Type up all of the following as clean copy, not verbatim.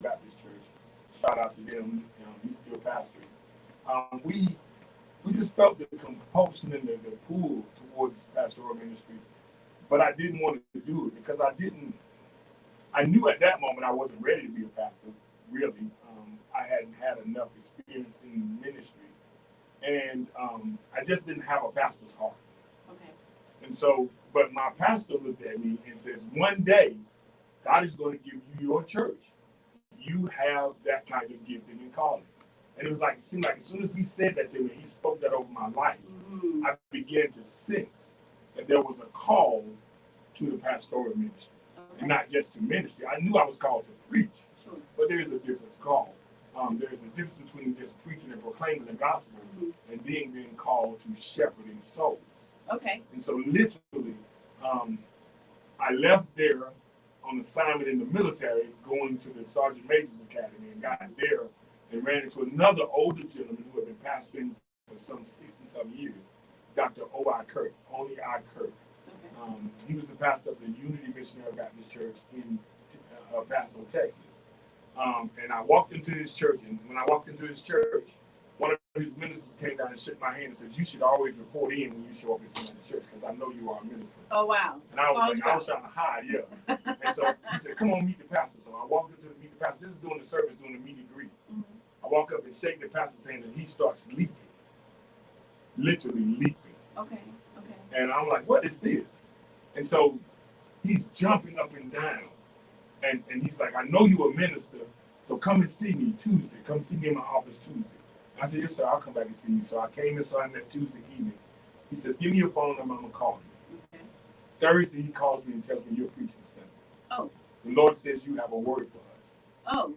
Baptist Church. Shout out to them. He's still pastoring. We just felt the compulsion and the pull towards pastoral ministry, but I didn't want to do it because I knew at that moment I wasn't ready to be a pastor, really. I hadn't had enough experience in ministry, and I just didn't have a pastor's heart. Okay. And so, but my pastor looked at me and says, one day, God is going to give you your church. You have that kind of gifting and calling. And it seemed like as soon as he said that to me, he spoke that over my life. Mm-hmm. I began to sense that there was a call to the pastoral ministry. Okay. And not just to ministry. I knew I was called to preach, sure, but there's a different call. There's a difference between just preaching and proclaiming the gospel, mm-hmm, and being called to shepherding souls. Okay. And so literally, I left there on assignment in the military, going to the Sergeant Major's Academy, and got there and ran into another older gentleman who had been pastoring for some 60-some years, Dr. O.I. Kirk, Oni I. Kirk. Okay. He was the pastor of the Unity Missionary Baptist Church in El Paso, Texas. And I walked into his church, and when I walked into his church, one of his ministers came down and shook my hand and said, "You should always report in when you show up in somebody's church, because I know you are a minister." Oh, wow. And I was trying to hide, yeah. And so he said, "Come on, meet the pastor." So I walked up to meet the pastor. This is during the service, doing the meet and greet. Mm-hmm. I walk up and shake the pastor's hand, and he starts leaping, literally leaping. Okay. And I'm like, "What is this?" And so he's jumping up and down. And he's like, "I know you're a minister, so come and see me Tuesday. Come see me in my office Tuesday." I said, "Yes, sir, I'll come back and see you." So I came and saw him that Tuesday evening. He says, "Give me your phone number, I'm going to call you." Okay. Thursday, he calls me and tells me, "You're preaching Sunday. Oh. The Lord says you have a word for us." Oh,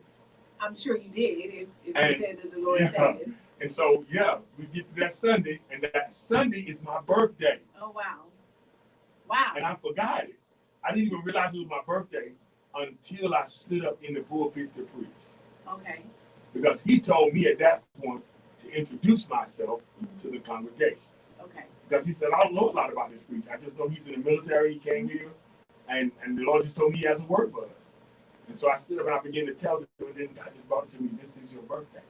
I'm sure you did, if you said that the Lord said it. And so, we get to that Sunday, and that Sunday is my birthday. Oh, wow. Wow. And I forgot it. I didn't even realize it was my birthday until I stood up in the pulpit to preach. Okay. Because he told me at that point to introduce myself to the congregation. Okay. Because he said, "I don't know a lot about this preacher. I just know he's in the military. He came here, and the Lord just told me he has a word for us." And so I stood up and I began to tell them, and then God just brought it to me, "This is your birthday."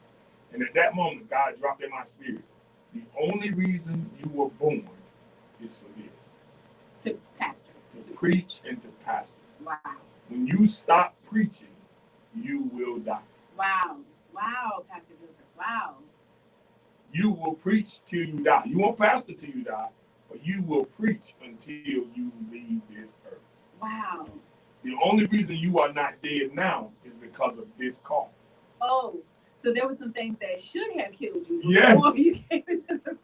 And at that moment, God dropped in my spirit, "The only reason you were born is for this." To pastor. To preach and to pastor. Wow. When you stop preaching, you will die. Wow, Pastor Gilchrist, wow. You will preach till you die. You won't pastor till you die, but you will preach until you leave this earth. Wow. The only reason you are not dead now is because of this call. Oh, so there were some things that should have killed you before you came into the...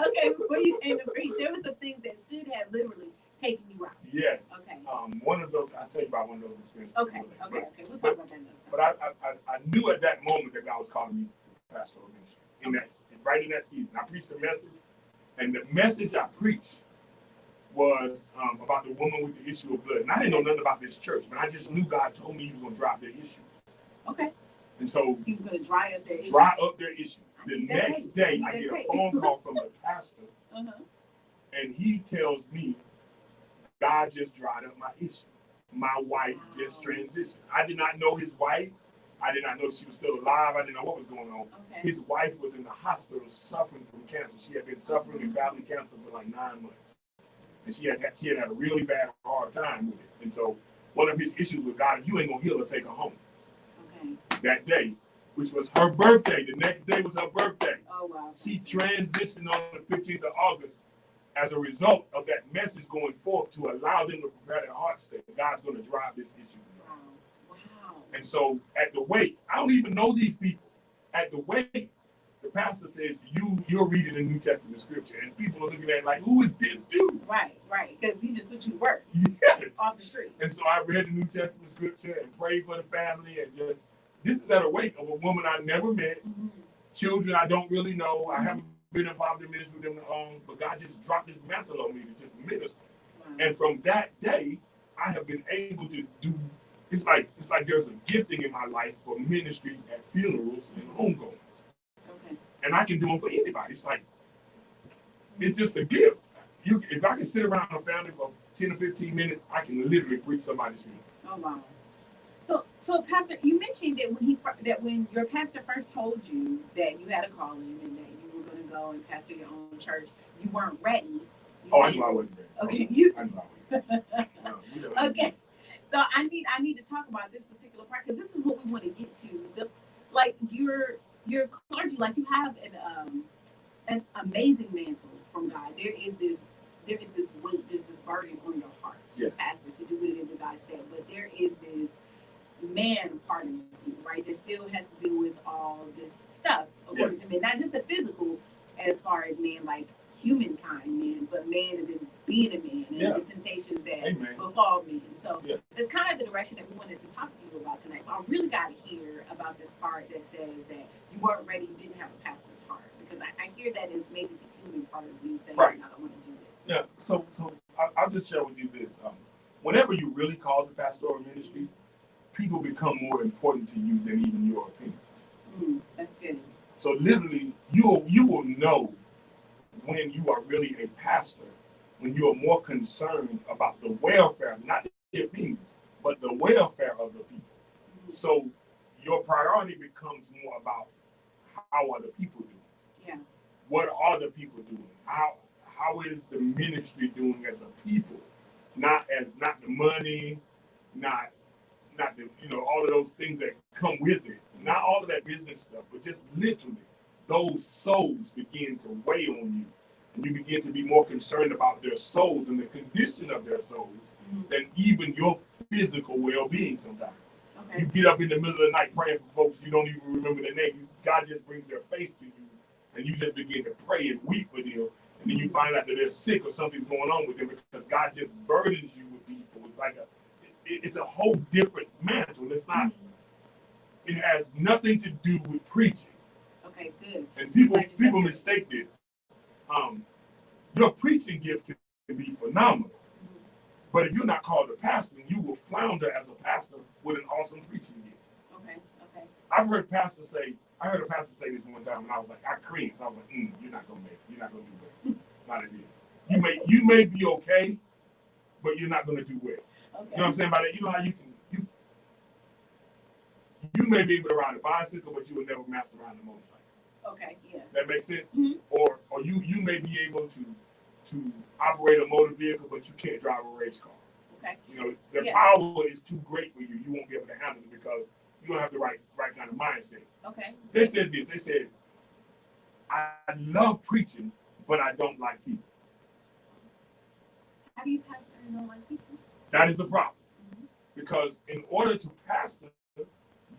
Okay, before you came to preach, there were some things that should have literally taken you out. Yes. Okay. One of those, I'll tell you about one of those experiences. Okay. We'll talk about that next time. But I knew at that moment that God was calling me to pastoral ministry. Right in that season, I preached a message, and the message I preached was about the woman with the issue of blood. And I didn't know nothing about this church, but I just knew God told me he was going to drop their issues. Okay. And so he was going to dry up their issues. The next day, I get a phone call from the pastor, and he tells me, "God just dried up my issue. My wife just transitioned." I did not know his wife. I did not know she was still alive. I didn't know what was going on. Okay. His wife was in the hospital suffering from cancer. She had been suffering and battling cancer for like 9 months. And she had had a really hard time with it. And so one of his issues with God, if you ain't going to heal her, take her home. Okay. That day, which was her birthday. The next day was her birthday. Oh, wow. She transitioned on the 15th of August as a result of that message going forth to allow them to prepare their hearts that God's going to drive this issue. Wow. And so at the wake, I don't even know these people. At the wake, the pastor says, you're reading the New Testament scripture, and people are looking at it like, who is this dude? Right, because he just put you to work. Yes. Off the street. And so I read the New Testament scripture and prayed for the family, and this is at a wake of a woman I never met, children I don't really know. I haven't been involved in ministry with them long, but God just dropped this mantle on me to just minister. Wow. And from that day, I have been able to do. It's like there's a gifting in my life for ministry at funerals and homegoings. Okay. And I can do them for anybody. It's just a gift. If I can sit around a family for 10 or 15 minutes, I can literally preach somebody's funeral. Oh wow. So Pastor, you mentioned that when your pastor first told you that you had a calling and that you were going to go and pastor your own church, you weren't ready. I knew I wasn't ready. Okay, I knew I wasn't ready. okay. So I need to talk about this particular part because this is what we want to get to. Like your clergy, like you have an amazing mantle from God. There is this weight, there's this burden on your heart, yes, Pastor, to do what it is that God said. But there is this man part of you, right? That still has to do with all this stuff, of course. I mean, not just the physical, as far as man, like humankind, man, but man is in being a man and the temptations that befall men. So it's kind of the direction that we wanted to talk to you about tonight. So I really got to hear about this part that says that you weren't ready, you didn't have a pastor's heart, because I hear that as maybe the human part of you saying, I don't want to do this. Yeah. So I'll just share with you this. Whenever you really call the pastoral ministry, people become more important to you than even your opinions. That's good. So literally, you will know when you are really a pastor, when you are more concerned about the welfare, not the opinions, but the welfare of the people. So your priority becomes more about how are the people doing? Yeah. What are the people doing? How is the ministry doing as a people? Not the money, not the all of those things that come with it. Not all of that business stuff, but just literally those souls begin to weigh on you. And you begin to be more concerned about their souls and the condition of their souls than even your physical well-being sometimes. Okay. You get up in the middle of the night praying for folks, you don't even remember their name. God just brings their face to you, and you just begin to pray and weep for them. And then you find out that they're sick or something's going on with them because God just burdens you with people. It's like it's a whole different mantle. It's not. It has nothing to do with preaching. Okay, good. And people mistake this. Your preaching gift can be phenomenal, but if you're not called a pastor, you will flounder as a pastor with an awesome preaching gift. Okay. I heard a pastor say this one time, and I was like, I cringed. I was like, you're not gonna make it. You're not gonna do well. Not at this. You may be okay, but you're not gonna do well. Okay. You know what I'm saying by that? You know how you may be able to ride a bicycle, but you will never master riding a motorcycle. Okay, yeah. That makes sense? Mm-hmm. Or you may be able to operate a motor vehicle, but you can't drive a race car. Okay. The power is too great for you. You won't be able to handle it because you don't have the right kind of mindset. Okay. They said this. They said, I love preaching, but I don't like people. How do you pastor and don't like people? That is a problem. Mm-hmm. Because in order to pastor,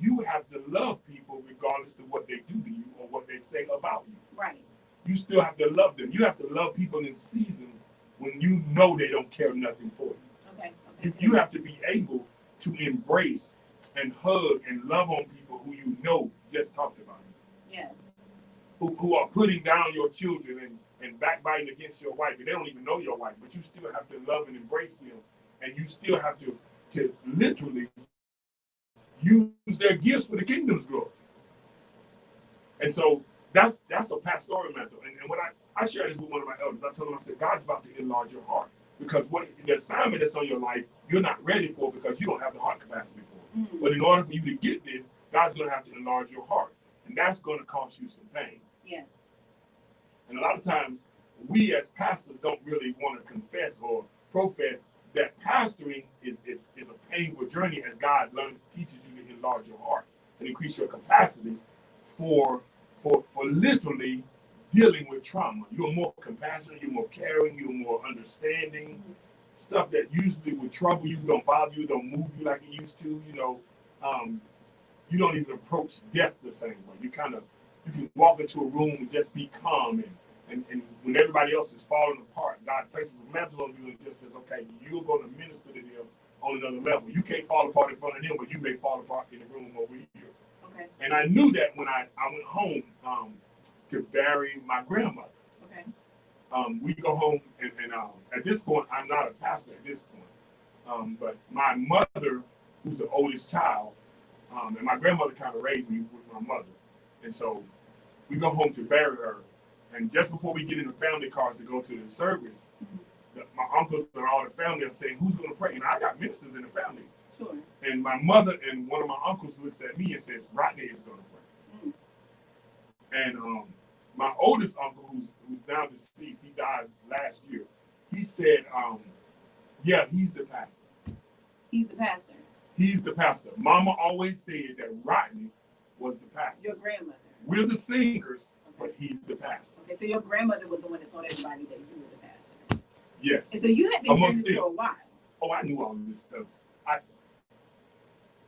you have to love people regardless of what they do to you or what they say about you. Right. You still have to love them. You have to love people in seasons when you know they don't care nothing for you. Okay. You have to be able to embrace and hug and love on people who you know just talked about you. Yes. Who are putting down your children and backbiting against your wife. And they don't even know your wife, but you still have to love and embrace them. And you still have to literally use their gifts for the kingdom's glory. And so that's a pastoral mantle. And when I shared this with one of my elders, I told him, I said, God's about to enlarge your heart. Because the assignment that's on your life, you're not ready for because you don't have the heart capacity for it. Mm-hmm. But in order for you to get this, God's going to have to enlarge your heart. And that's going to cost you some pain. Yes. And a lot of times, we as pastors don't really want to confess or profess that pastoring is a painful journey as God teaches you to enlarge your heart and increase your capacity for literally dealing with trauma. You're more compassionate, you're more caring, you're more understanding. Stuff that usually would trouble you, don't bother you, don't move you like it used to. You don't even approach death the same way. You can walk into a room and just be calm and when everybody else is falling apart, God places a mantle on you and just says, okay, you're going to minister to them on another level. You can't fall apart in front of them, but you may fall apart in the room over here. Okay. And I knew that when I went home to bury my grandmother. Okay. We go home and at this point, I'm not a pastor at this point. But my mother, who's the oldest child, and my grandmother kind of raised me with my mother. And so we go home to bury her. And just before we get in the family cars to go to the service, my uncles and all the family are saying, who's going to pray? And I got ministers in the family. Sure. And my mother and one of my uncles looks at me and says, Rodney is going to pray. And my oldest uncle, who's now deceased, he died last year. He said, yeah, he's the pastor. He's the pastor. He's the pastor. Mama always said that Rodney was the pastor. Your grandmother. We're the singers, but he's the pastor. Okay, so your grandmother was the one that told everybody that you were the pastor. Yes. And so you had been hearing this for a while. Oh, I knew all this stuff.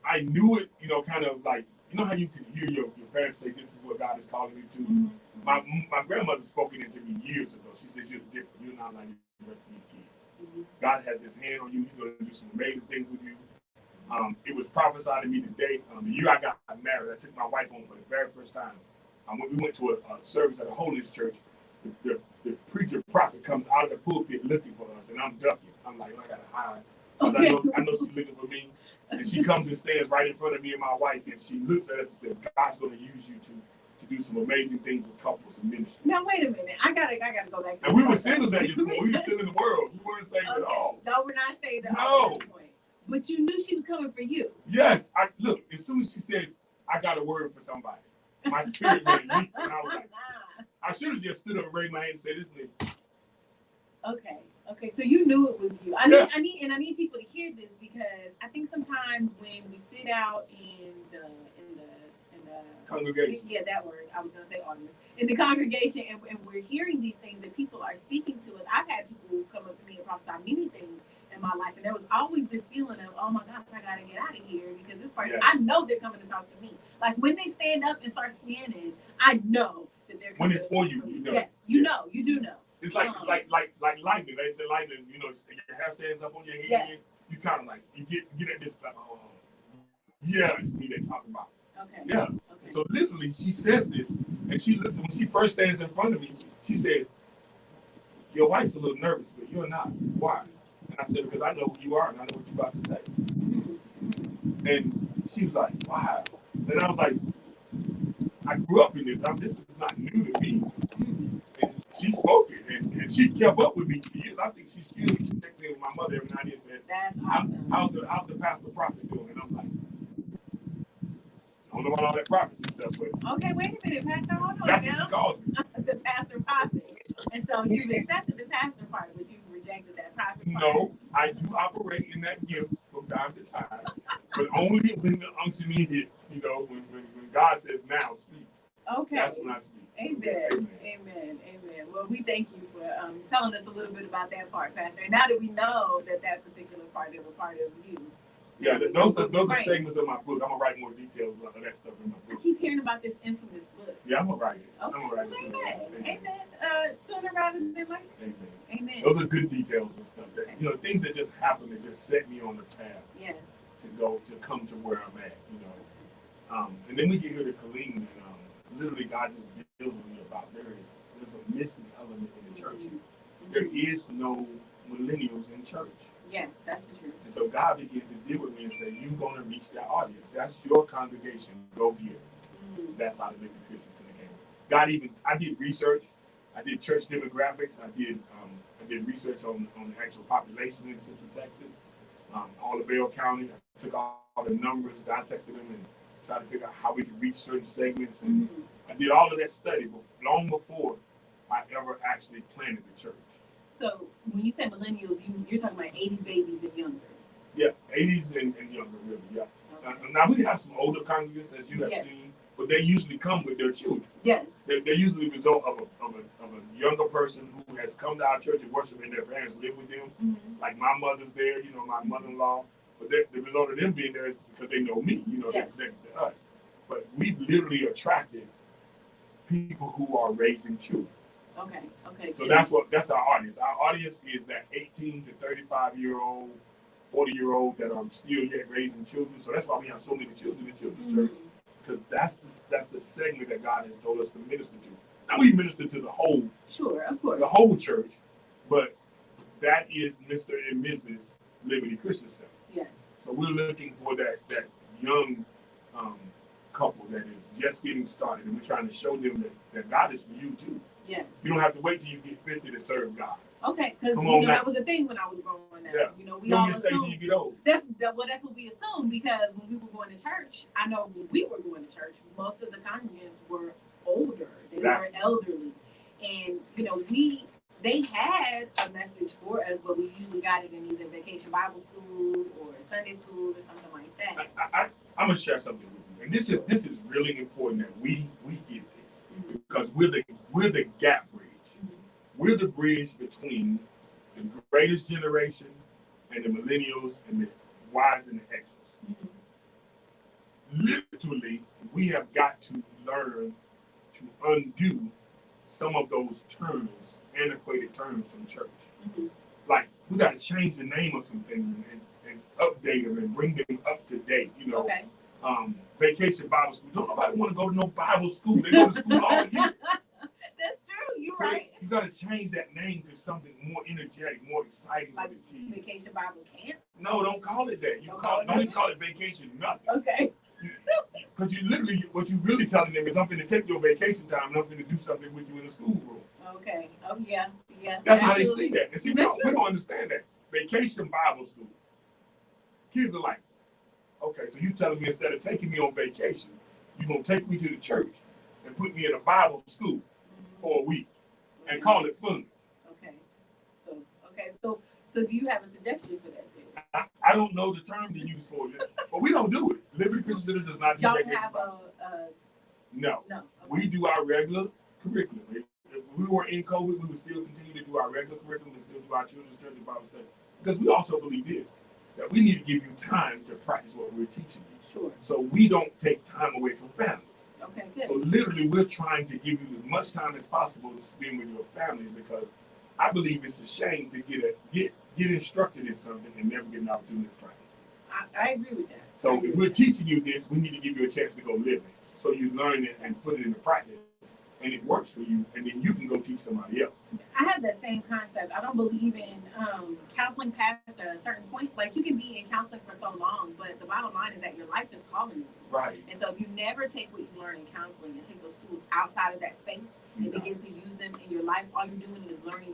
I knew it, kind of like, you know how you can hear your parents say, this is what God is calling you to? Mm-hmm. My grandmother spoke it into me years ago. She says, you're different. You're not like the rest of these kids. Mm-hmm. God has his hand on you. He's going to do some amazing things with you. It was prophesied to me today. The year I got married, I took my wife home for the very first time. When we went to a service at a holiness church, the preacher prophet comes out of the pulpit looking for us, and I'm ducking. I'm like, I got to hide. Okay. I know she's looking for me. And she comes and stands right in front of me and my wife, and she looks at us and says, God's going to use you to do some amazing things with couples and ministry. Now, wait a minute. I gotta go back to and we were sinners at this point. We were still in the world. We weren't saved at all. No, we're not saved at all at this point. But you knew she was coming for you. Yes. Look, as soon as she says, I got a word for somebody, my spirit went leap, and I was like, I should have just stood up and raised my hand and said, this nigga. Okay, so you knew it was you. I need people to hear this, because I think sometimes when we sit out in the congregation. Yeah, that word. I was gonna say audience. In the congregation, and we're hearing these things that people are speaking to us. I've had people come up to me and prophesy many things in my life, and there was always this feeling of, oh my gosh, I gotta get out of here, because this person, I know they're coming to talk to me. Like when they stand up and start standing, I know that they're coming. When it's for you, you know. Yes, you do know. It's like lightning. They say lightning, your hair stands up on your head. Yes. You kind of like, you get at this like, oh, yeah, it's me they're talking about. Okay. Yeah. Okay. So literally, she says this, and she listens. When she first stands in front of me, she says, your wife's a little nervous, but you're not. Why? And I said, because I know who you are, and I know what you're about to say. And she was like, wow. And I was like, I grew up in this. This is not new to me. And she spoke it, and she kept up with me for years. I think she checks in with my mother every now and then and says, that's awesome. How's the pastor prophet doing? And I'm like, I don't know about all that prophecy stuff, but okay, wait a minute, Pastor, hold on. That's what she calls me. The pastor prophet. And so you've accepted the pastor part, but you've rejected that prophet part. No, I do operate in that gift from time to time, but only when the unction hits, when God says, now speak. Okay. That's when I speak. Amen. Well, we thank you for telling us a little bit about that part, Pastor. And now that we know that particular part is a part of you. Yeah, those are segments of my book. I'm gonna write more details about that stuff in my book. I keep hearing about this infamous book. Yeah, I'm gonna write it. Okay. I'm gonna write it. Amen. Sooner rather than later. Amen. Those are good details and stuff that things that just happen that just set me on the path. Yes. To come to where I'm at. And then we get here to Colleen, and literally God just deals with me about there's a missing element in the church. Mm-hmm. There is no millennials in church. Yes, that's the truth. And so God began to deal with me and say, you're going to reach that audience. That's your congregation. Go get it. Mm-hmm. That's how the Living Christian Center came. I did research. I did church demographics. I did research on the actual population in Central Texas, all of Bell County. I took all the numbers, dissected them, and tried to figure out how we could reach certain segments. And I did all of that study long before I ever actually planted the church. So when you say millennials, you're talking about 80s babies and younger. Yeah, 80s and younger, really, yeah. Okay. Now, we have some older congregants, as you have seen, but they usually come with their children. Yes. They're usually the result of a younger person who has come to our church and worship, and their parents live with them. Mm-hmm. Like my mother's there, my mother-in-law. But the result of them being there is because they know me, they're connected to us. But we've literally attracted people who are raising children. Okay. So that's our audience. Our audience is that 18 to 35-year-old, 40-year-old that are still yet raising children. So that's why we have so many children in children's church, because that's the segment that God has told us to minister to. Now we minister to the whole, sure, of course, the whole church, but that is Mr. and Mrs. Liberty Christian Center. Yes. So we're looking for that young couple that is just getting started, and we're trying to show them that God is for you too. Yes. You don't have to wait till you get 50 to serve God. Okay, because that was a thing when I was growing up. Yeah. You know, we all stay till you get old. That's what we assumed, because when we were going to church, I know when we were going to church, most of the congregants were older. They were elderly, and you know, they had a message for us, but we usually got it in either Vacation Bible School or Sunday School or something like that. I'm gonna share something with you, and this is really important that we get this, because we're the gap bridge. We're the bridge between the greatest generation and the millennials and the Ys and the Xers. Literally, we have got to learn to undo some of those terms, antiquated terms from church. Like, we got to change the name of some things and update them and bring them up to date. You know, Vacation Bible School. Don't nobody want to go to no Bible school. They go to school all year. That's true. You're so right. You got to change that name to something more energetic, more exciting like for the kids. Vacation Bible Camp? No, don't call it that. Don't even call it vacation. Nothing. Okay. Because what you really telling them is, I'm going to take your vacation time and I'm going to do something with you in the schoolroom. Okay. Oh yeah. That's how they see that. And see, we don't understand that. Vacation Bible School. Kids are like, okay, so you telling me instead of taking me on vacation, you're going to take me to the church and put me in a Bible school for a week and call it fun. So do you have a suggestion for that? I don't know the term to use for it, but we don't do it. Liberty Christian Center does not do vacation. Y'all have No. Okay. We do our regular curriculum. If we were in COVID, we would still continue to do our regular curriculum and still do our children's church and Bible study. Because we also believe this, that we need to give you time to practice what we're teaching you. Sure. So we don't take time away from families. Okay, good. So literally, we're trying to give you as much time as possible to spend with your families, because I believe it's a shame to get instructed in something and never get an opportunity to practice. I agree with that. So if we're teaching you this, we need to give you a chance to go live it, so you learn it and put it into practice, and it works for you, and then you can go teach somebody else. I have that same concept. I don't believe in counseling past a certain point. Like, you can be in counseling for so long, but the bottom line is that your life is calling you. Right. And so if you never take what you learn in counseling and take those tools outside of that space and begin to use them in your life, all you're doing is learning,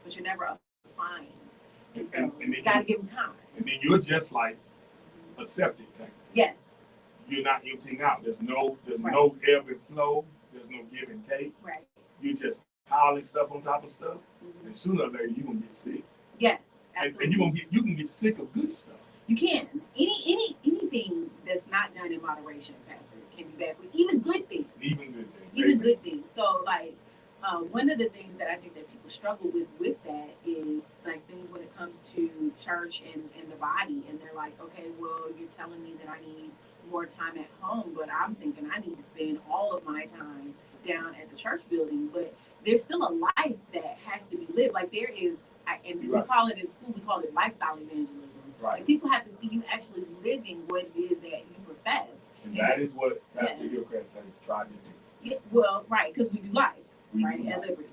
but you're never applying. And so you got to give them time. And then you're just like a septic tank. Yes. You're not emptying out. There's no ebb and flow. There's no give and take. Right. You're just piling stuff on top of stuff, and sooner or later you're gonna get sick. Yes, absolutely. And you can get sick of good stuff. You can. Anything that's not done in moderation, Pastor, can be bad for you. Even good things. Even good things. So, like, one of the things that I think that people struggle with that is, like, things when it comes to church and the body, and they're like, okay, well, you're telling me that I need more time at home, but I'm thinking I need to spend all of my time down at the church building. But there's still a life that has to be lived. Like, there is, and we call it in school, we call it lifestyle evangelism. Right. Like, people have to see you actually living what it is that you profess. And that is what Pastor Gilchrist has tried to do. Yeah, well, right, because we do life, do at life. Liberty.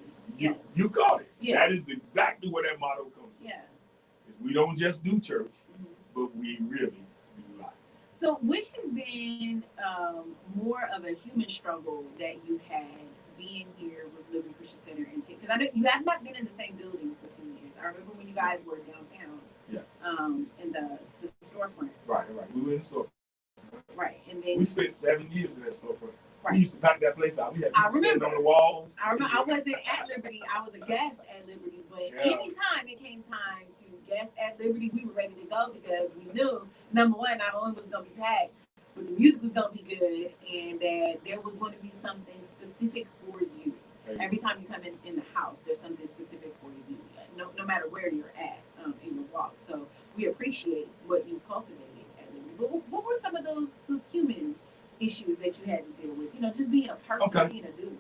You caught it. Yes. That is exactly where that motto comes from. Yeah. We don't just do church, but we really do life. So what has been more of a human struggle that you've had being here with Liberty Christian Center? Because I know you have not been in the same building for 2 years. I remember when you guys were downtown. Yeah. In the storefronts. Right. We were in the storefront. Right. And then we spent 7 years in that storefront. Right. We used to pack that place out. We had people standing on the walls. I remember. I wasn't at Liberty. I was a guest at Liberty. But anytime it came time to guest at Liberty, we were ready to go, because we knew, number one, not only was it going to be packed, but the music was going to be good, and that there was going to be something specific for you. Every time you come in the house, there's something specific for you, no matter where you're at in your walk. So we appreciate what you've cultivated at Liberty. But what were some of those human issues that you had to deal with? Just being a person, being a dude.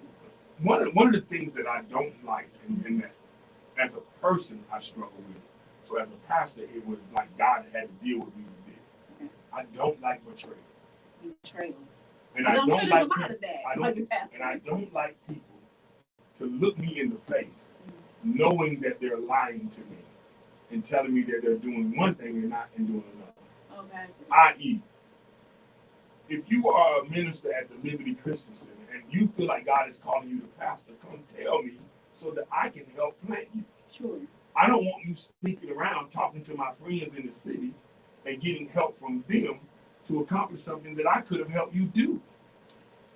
One of the things that I don't like, and that as a person I struggle with. So as a pastor, it was like God had to deal with me with this. Okay. I don't like betrayal. Betrayal. And I don't like a lot of that. I don't like people to look me in the face, knowing that they're lying to me and telling me that they're doing one thing and doing another. Okay. I.e., if you are a minister at the Liberty Christian Center and you feel like God is calling you to pastor, come tell me so that I can help plant you. Sure. I don't want you sneaking around talking to my friends in the city and getting help from them to accomplish something that I could have helped you do.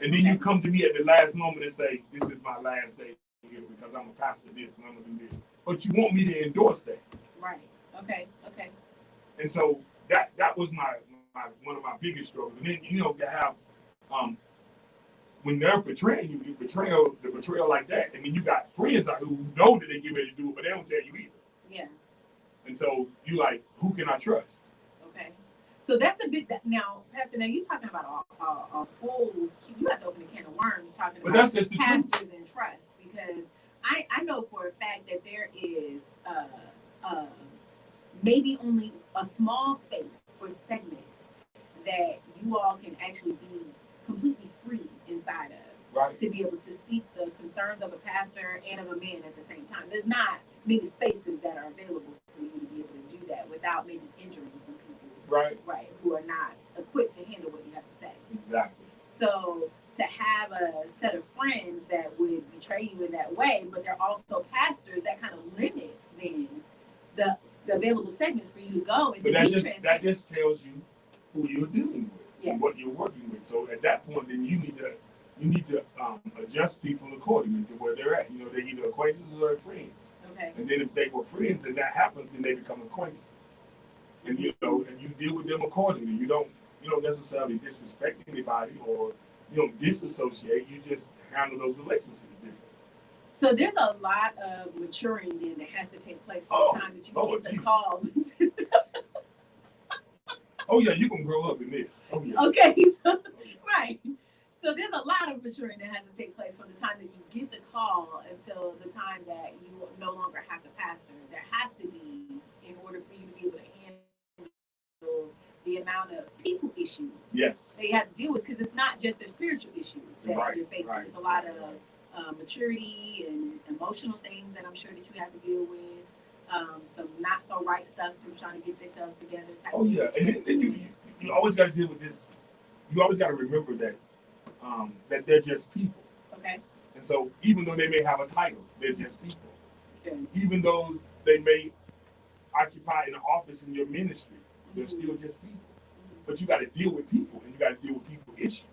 And then you come to me at the last moment and say, this is my last day here because I'm a pastor this and I'm going to do this. But you want me to endorse that. Right. Okay. And so that was my one of my biggest struggles. And then, you have, when they're betraying you, the betrayal like that, and then you got friends out who know that they get ready to do it, but they don't tell you either. Yeah. And so you like, who can I trust? Okay. So that's a bit now, Pastor. Now you're talking about a whole. You guys open a can of worms talking about that's just the pastors truth. and trust, because I know for a fact that there is maybe only a small space or segment that you all can actually be completely free inside of, right, to be able to speak the concerns of a pastor and of a man at the same time. There's not many spaces that are available for you to be able to do that without maybe injuring some people, right, who are not equipped to handle what you have to say. Exactly. So to have a set of friends that would betray you in that way, but they're also pastors, that kind of limits then the available segments for you to go and but to that just tells you who you're dealing with, yes, and what you're working with. So at that point, then you need to adjust people accordingly to where they're at. They're either acquaintances or friends. Okay. And then if they were friends and that happens, then they become acquaintances. And and you deal with them accordingly. You don't necessarily disrespect anybody or you don't disassociate. You just handle those relationships differently. So there's a lot of maturing then that has to take place from the time that you get the call. Oh yeah, you can grow up in this. Oh yeah. Okay, so right. So there's a lot of maturing that has to take place from the time that you get the call until the time that you no longer have to pastor. There has to be, in order for you to be able to handle the amount of people issues yes, that you have to deal with, because it's not just the spiritual issues that you're facing. Right. There's a lot of maturity and emotional things that I'm sure that you have to deal with. Some not so right stuff, from trying to get themselves together. Oh yeah, and then you always got to deal with this. You always got to remember that that they're just people. Okay. And so even though they may have a title, they're just people. Okay. Even though they may occupy an office in your ministry, they're still just people. But you got to deal with people, and you got to deal with people issues.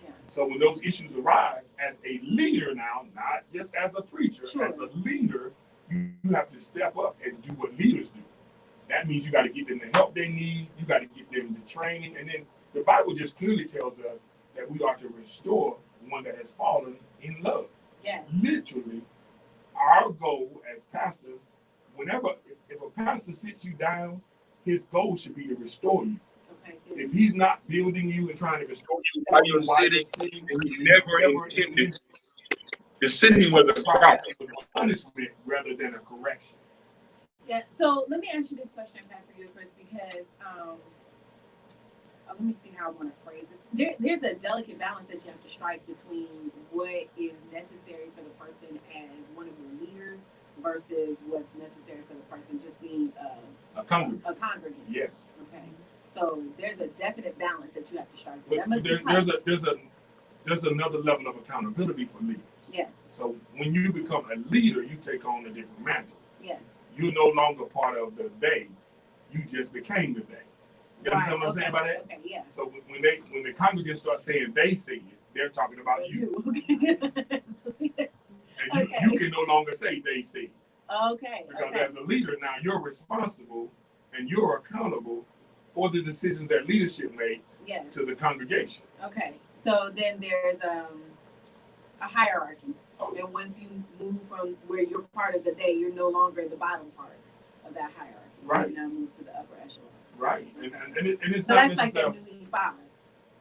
Yeah. So when those issues arise, as a leader now, not just as a preacher, sure, as a leader, you have to step up and do what leaders do. That means you got to get them the help they need. You got to get them the training. And then the Bible just clearly tells us that we are to restore one that has fallen in love. Yes. Literally, our goal as pastors, if a pastor sits you down, his goal should be to restore you. Okay. If he's not building you and trying to restore you while you're sitting, and you never intended. The sitting was a process, was a punishment rather than a correction. Yeah. So let me ask you this question, Pastor Gilchrist, because let me see how I want to phrase this. There's a delicate balance that you have to strike between what is necessary for the person as one of your leaders versus what's necessary for the person just being a congregant. A congregant. Yes. Okay. So there's a definite balance that you have to strike. But that must be tough. There's another level of accountability for leaders. Yes. So when you become a leader, you take on a different mantle. Yes. You're no longer part of the they. You just became the they. You understand what I'm saying by that? Okay, yeah. So when the congregants start saying they say it, they're talking about you. And you can no longer say they say it. Okay. Because as a leader now, you're responsible and you're accountable for the decisions that leadership makes to the congregation. Okay. So then there's a hierarchy. Oh. And once you move from where you're part of the day, you're no longer the bottom part of that hierarchy. Right. You now move to the upper echelon. Right. And it's so not that's like a new E5.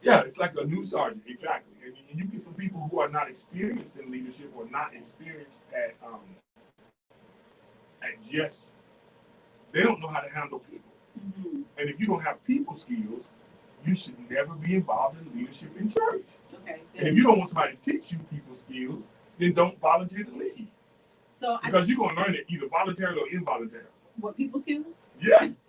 Yeah, it's like a new sergeant, exactly. And you get some people who are not experienced in leadership or not experienced at just, they don't know how to handle people. Mm-hmm. And if you don't have people skills, you should never be involved in leadership in church. Okay. And if you don't want somebody to teach you people skills, then don't volunteer to lead. So because you're going to learn it either voluntarily or involuntarily. What, people skills? Yes.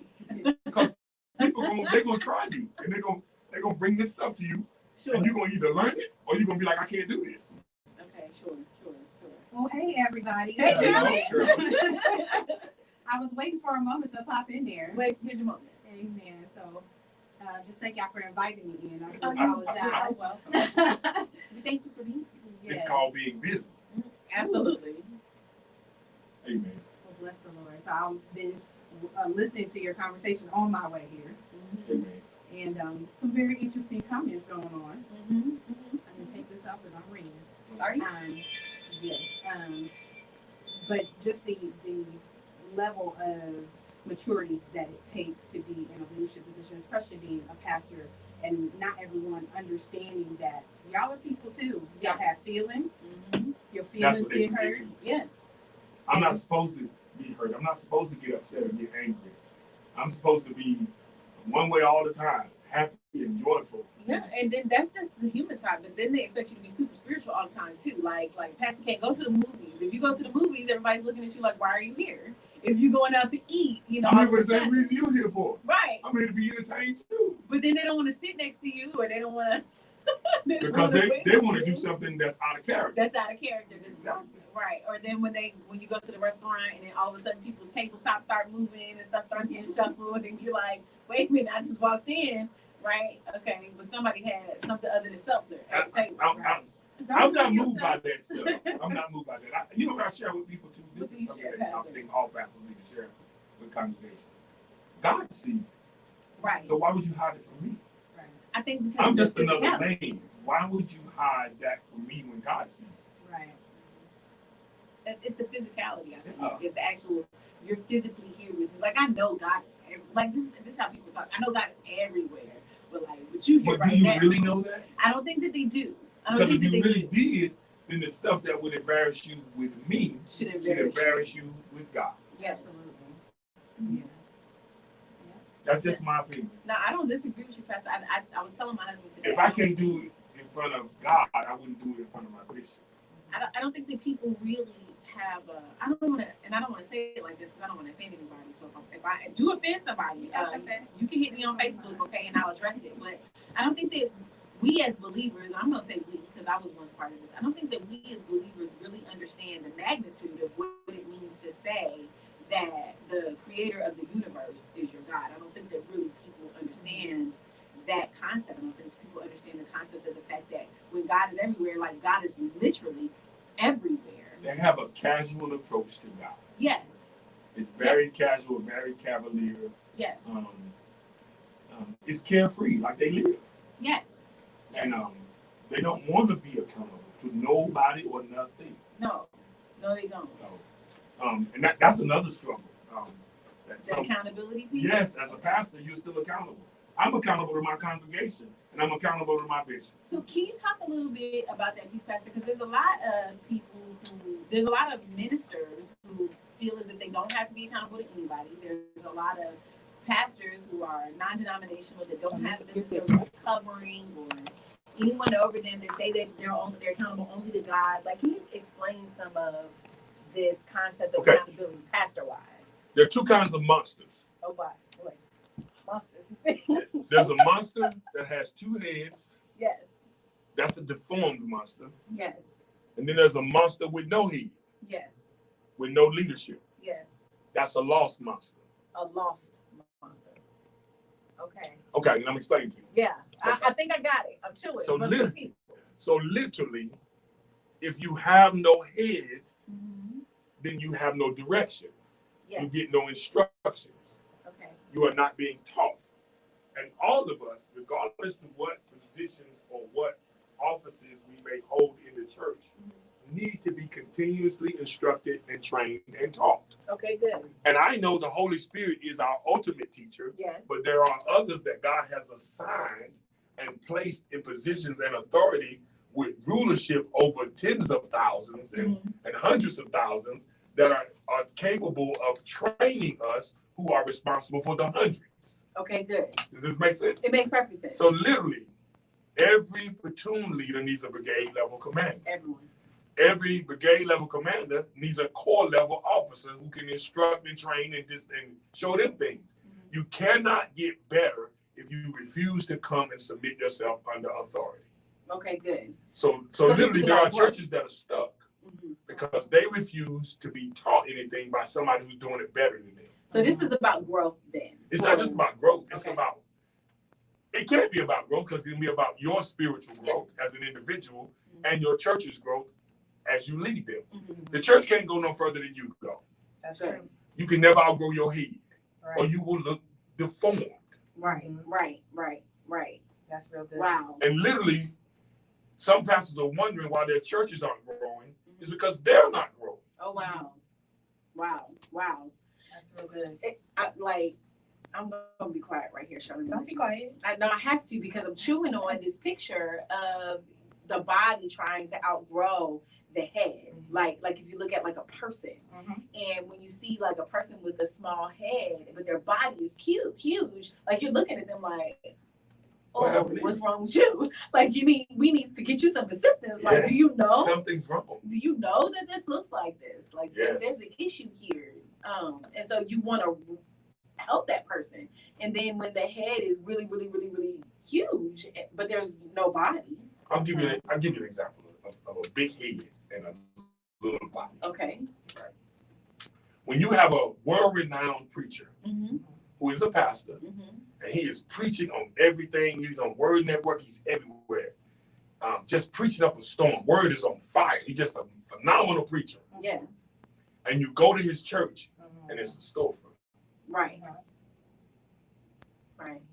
Because people they're going to try you. And they're going, they're gonna bring this stuff to you, Sure. and you're gonna either learn it or you're gonna be like, I can't do this. Okay, sure. Well, hey, everybody. Hey, Shirley. I was waiting for a moment to pop in there. Wait, here's your moment. Amen. So, just thank y'all for inviting me in. I Oh, apologize. welcome. Thank you for being here. It's called being busy. Absolutely. Amen. Well, bless the Lord. So I've been listening to your conversation on my way here, Amen. and some very interesting comments going on. Mm-hmm. I'm gonna take this up as I'm reading. Are you? Yes. But just the level of maturity that it takes to be in a leadership position, especially being a pastor, and not everyone understanding that y'all are people too. Y'all have feelings. Mm-hmm. Your That's feelings what they get forget hurt. too. Yes. I'm not supposed to be hurt. I'm not supposed to get upset or get angry. I'm supposed to be one way all the time, happy and joyful. Yeah, and then that's the human side, but then they expect you to be super spiritual all the time too. Like Pastor can't go to the movies. If you go to the movies, everybody's looking at you like, why are you here? If you're going out to eat, you know. I'm here for the same reason you're here for. Right. I'm here to be entertained too. But then they don't want to sit next to you, or they don't want to. Because they want to do something that's out of character. That's out of character. Exactly. Right. Or then when you go to the restaurant and then all of a sudden people's tabletops start moving and stuff starts getting shuffled and you're like, wait a minute, I just walked in, right? Okay, but somebody had something other than seltzer at the table. I'm not moved by that stuff. I'm not moved by that. You know what I share with people too? What This do is you something share, that I Pastor? think all pastors need to share with congregations. God sees it. Right. So why would you hide it from me? Right. I think because I'm just another physicality. man. Why would you hide that from me when God sees it? Right. It's the physicality. I think Yeah. it's the actual. You're physically here with me. Like I know God is like this. This is how people talk. I know God is everywhere, but you here But right do you now. really know that? I don't think that they do. I don't Because think if that you they really do. did, then the stuff that would embarrass you with me Should should embarrass you with God. Yes. Absolutely. Yeah. That's just my opinion. No, I don't disagree with you, Pastor. I was telling my husband today. If I can't do it in front of God, I wouldn't do it in front of my bishop. I don't think that people really have. I don't want to say it like this because I don't want to offend anybody. So if I do offend somebody, you can hit me on Facebook, okay, and I'll address it. But I don't think that we as believers, I'm going to say we because I was once part of this. I don't think that we as believers really understand the magnitude of what it means to say that the creator of the universe is your God. I don't think that really people understand that concept. I don't think people understand the concept of the fact that when God is everywhere, like God is literally everywhere. They have a casual approach to God. Yes. It's very casual, very cavalier. Yes. It's carefree, like they live. Yes. And they don't want to be accountable to nobody or nothing. No, they don't. So, and that's another struggle. The accountability piece? Yes, as a pastor, you're still accountable. I'm accountable to my congregation, and I'm accountable to my bishop. So can you talk a little bit about that piece, Pastor? Because there's a lot of ministers who feel as if they don't have to be accountable to anybody. There's a lot of pastors who are non-denominational that don't have this covering or anyone over them that say that they're accountable only to God. Like, can you explain some of this concept of accountability, pastor-wise? There are two kinds of monsters. Oh, boy. Monsters. There's a monster that has two heads. Yes. That's a deformed monster. Yes. And then there's a monster with no head, Yes. with no leadership. Yes. That's a lost monster. A lost monster. Okay. Okay, let me explain to you. Yeah. Okay. I think I got it. I'm chewing. So literally, if you have no head, then you have no direction. Yes. You get no instructions. Okay. You are not being taught. And all of us, regardless of what positions or what offices we may hold in the church, need to be continuously instructed and trained and taught. Okay, good. And I know the Holy Spirit is our ultimate teacher, Yes. but there are others that God has assigned and placed in positions and authority with rulership over tens of thousands and hundreds of thousands that are capable of training us who are responsible for the hundreds. Okay, good. Does this make sense? It makes perfect sense. So literally, every platoon leader needs a brigade level commander. Everyone. Every brigade level commander needs a corps level officer who can instruct and train and show them things. You cannot get better if you refuse to come and submit yourself under authority. Okay, good. So So this literally is there are about growth. churches that are stuck Mhm. because they refuse to be taught anything by somebody who's doing it better than them. So this is about growth then. It's not just about growth. It's Okay. about, it can't be about growth because it can be about your spiritual growth as an individual and your church's growth as you lead them. Mhm. The church can't go no further than you go. That's Good. true. You can never outgrow your head or Right. you will look deformed. Right. Right. That's real good. Wow. And literally, some pastors are wondering why their churches aren't growing. It's because they're not growing. Oh, wow. Wow. That's real good. I'm gonna be quiet right here, Shirley. Don't be quiet. I have to because I'm chewing on this picture of the body trying to outgrow the head. Like if you look at like a person, and when you see like a person with a small head, but their body is huge, like you're looking at them like, oh, what's wrong with you? Like we need to get you some assistance. Like, Yes. do you know? Something's wrong. Do you know that this looks like this? Like Yes. there's an issue here. And so you want to help that person. And then when the head is really huge, but there's no body. I'll give you an example of a big head and a little body. Okay. When you have a world-renowned preacher Mm-hmm. who is a pastor, and he is preaching on everything. He's on Word Network. He's everywhere. Just preaching up a storm. Word is on fire. He's just a phenomenal preacher. Yes. And you go to his church, and it's a storefront. Right.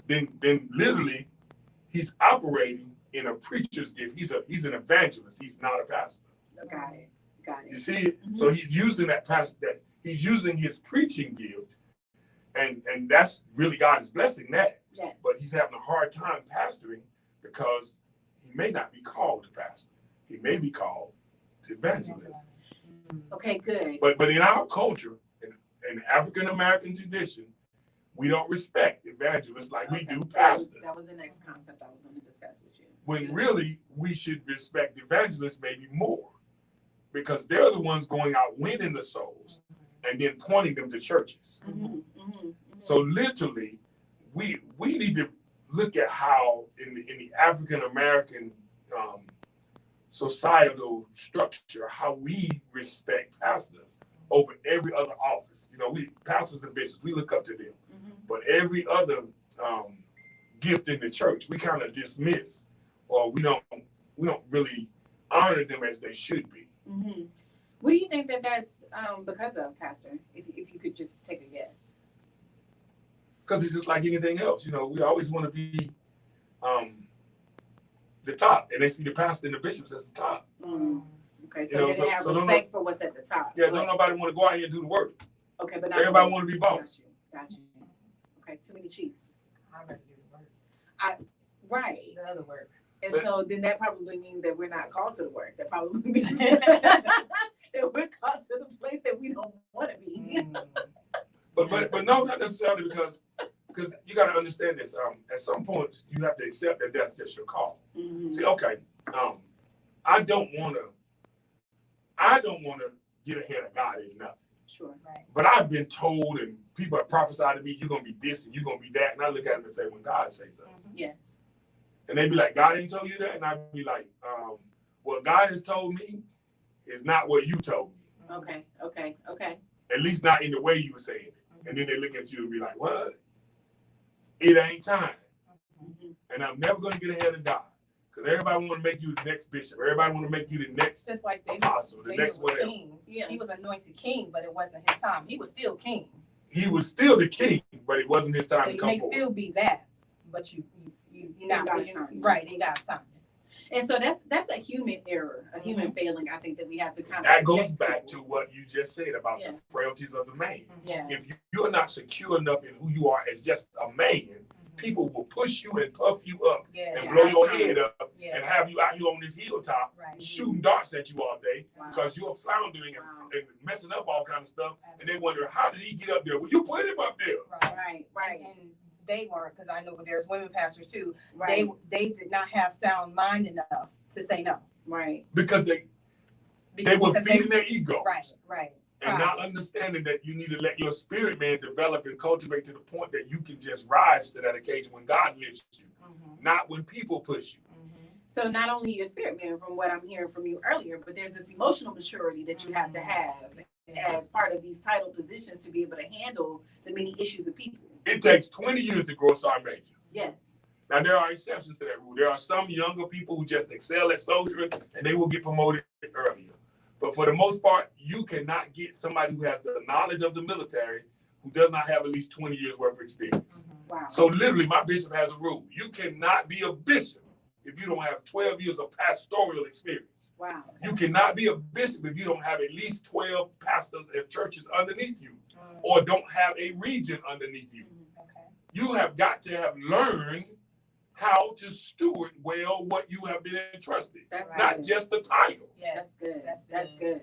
Then literally, he's operating in a preacher's gift. He's an evangelist. He's not a pastor. Got it. You see it? So he's using that he's using his preaching gift, and that's really God is blessing that. Yes. But he's having a hard time pastoring because he may not be called to pastor. He may be called to evangelist. Okay, good. But in our culture, in African American tradition, we don't respect evangelists like we do pastors. That was the next concept I was going to discuss with you. When really we should respect evangelists maybe more, because they're the ones going out winning the souls and then pointing them to churches. So literally, we need to look at how in the African American societal structure, how we respect pastors over every other office. You know, we pastors and bishops, we look up to them, but every other gift in the church, we kind of dismiss, or we don't really honor them as they should be. What do you think that's because of, Pastor? If you could just take a guess. Because it's just like anything else, you know, we always want to be the top, and they see the pastor and the bishops as the top. Okay, so You know, they so- have so don't respect for what's at the top. Yeah, don't nobody want to go out here and do the work. Okay, but Everybody want to be boss. Got you. Okay, too many chiefs. I'm ready to do the work. Right. The other work. And But- so then that probably means that we're not called to the work. That probably means that we're called to the place that we don't want to be. But no, not necessarily because you got to understand this. At some point, you have to accept that that's just your call. See, okay, I don't want to get ahead of God in nothing. Sure. Right. But I've been told, and people have prophesied to me, you're gonna be this and you're gonna be that, and I look at them and say, when God says something, Yes. and they be like, God ain't told you that, and I'd be like, what God has told me is not what you told me. Okay. At least not in the way you were saying it. And then they look at you and be like, what? It ain't time. And I'm never going to get ahead of God. Because everybody want to make you the next bishop. Everybody want to make you the next Just like David. apostle, the David next was whatever. king. Yeah. He was anointed king, but it wasn't his time. He was still king. He was still the king, but it wasn't his time So to you come may forward. still be that, but you're not God's timing. right. In God's time. And so that's a human error, a human failing. I think that we have to kind of. That goes reject back people. to what you just said about Yeah. the frailties of the man. Yeah. If you're not secure enough in who you are as just a man, people will push you and puff you up and Yeah. blow your head up Yeah. and have you out here on this hilltop Right. shooting darts at you all day Wow. because you're floundering Wow. and messing up all kind of stuff. And they wonder, how did he get up there? Well, you put him up there. Right. And they weren't, because I know there's women pastors too. Right. They did not have sound mind enough to say no. Right. Because they were Because feeding their ego. Right. And not understanding that you need to let your spirit man develop and cultivate to the point that you can just rise to that occasion when God lifts you, not when people push you. So not only your spirit man, from what I'm hearing from you earlier, but there's this emotional maturity that you have to have as part of these title positions to be able to handle the many issues of people. It takes 20 years to grow a sergeant major. Yes. Now, there are exceptions to that rule. There are some younger people who just excel at soldiering and they will get promoted earlier. But for the most part, you cannot get somebody who has the knowledge of the military who does not have at least 20 years worth of experience. Wow. So literally, my bishop has a rule. You cannot be a bishop if you don't have 12 years of pastoral experience. Wow. You cannot be a bishop if you don't have at least 12 pastors and churches underneath you or don't have a region underneath you. You have got to have learned how to steward well what you have been entrusted. That's not good. just the title. Yes, that's good. That's good.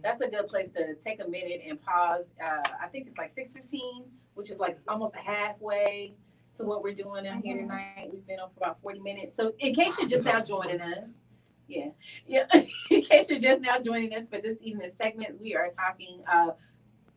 That's a good place to take a minute and pause. I think it's like 6:15, which is like almost halfway to what we're doing out here tonight. We've been on for about 40 minutes. So in case you're just now joining us, in case you're just now joining us for this evening's segment, we are talking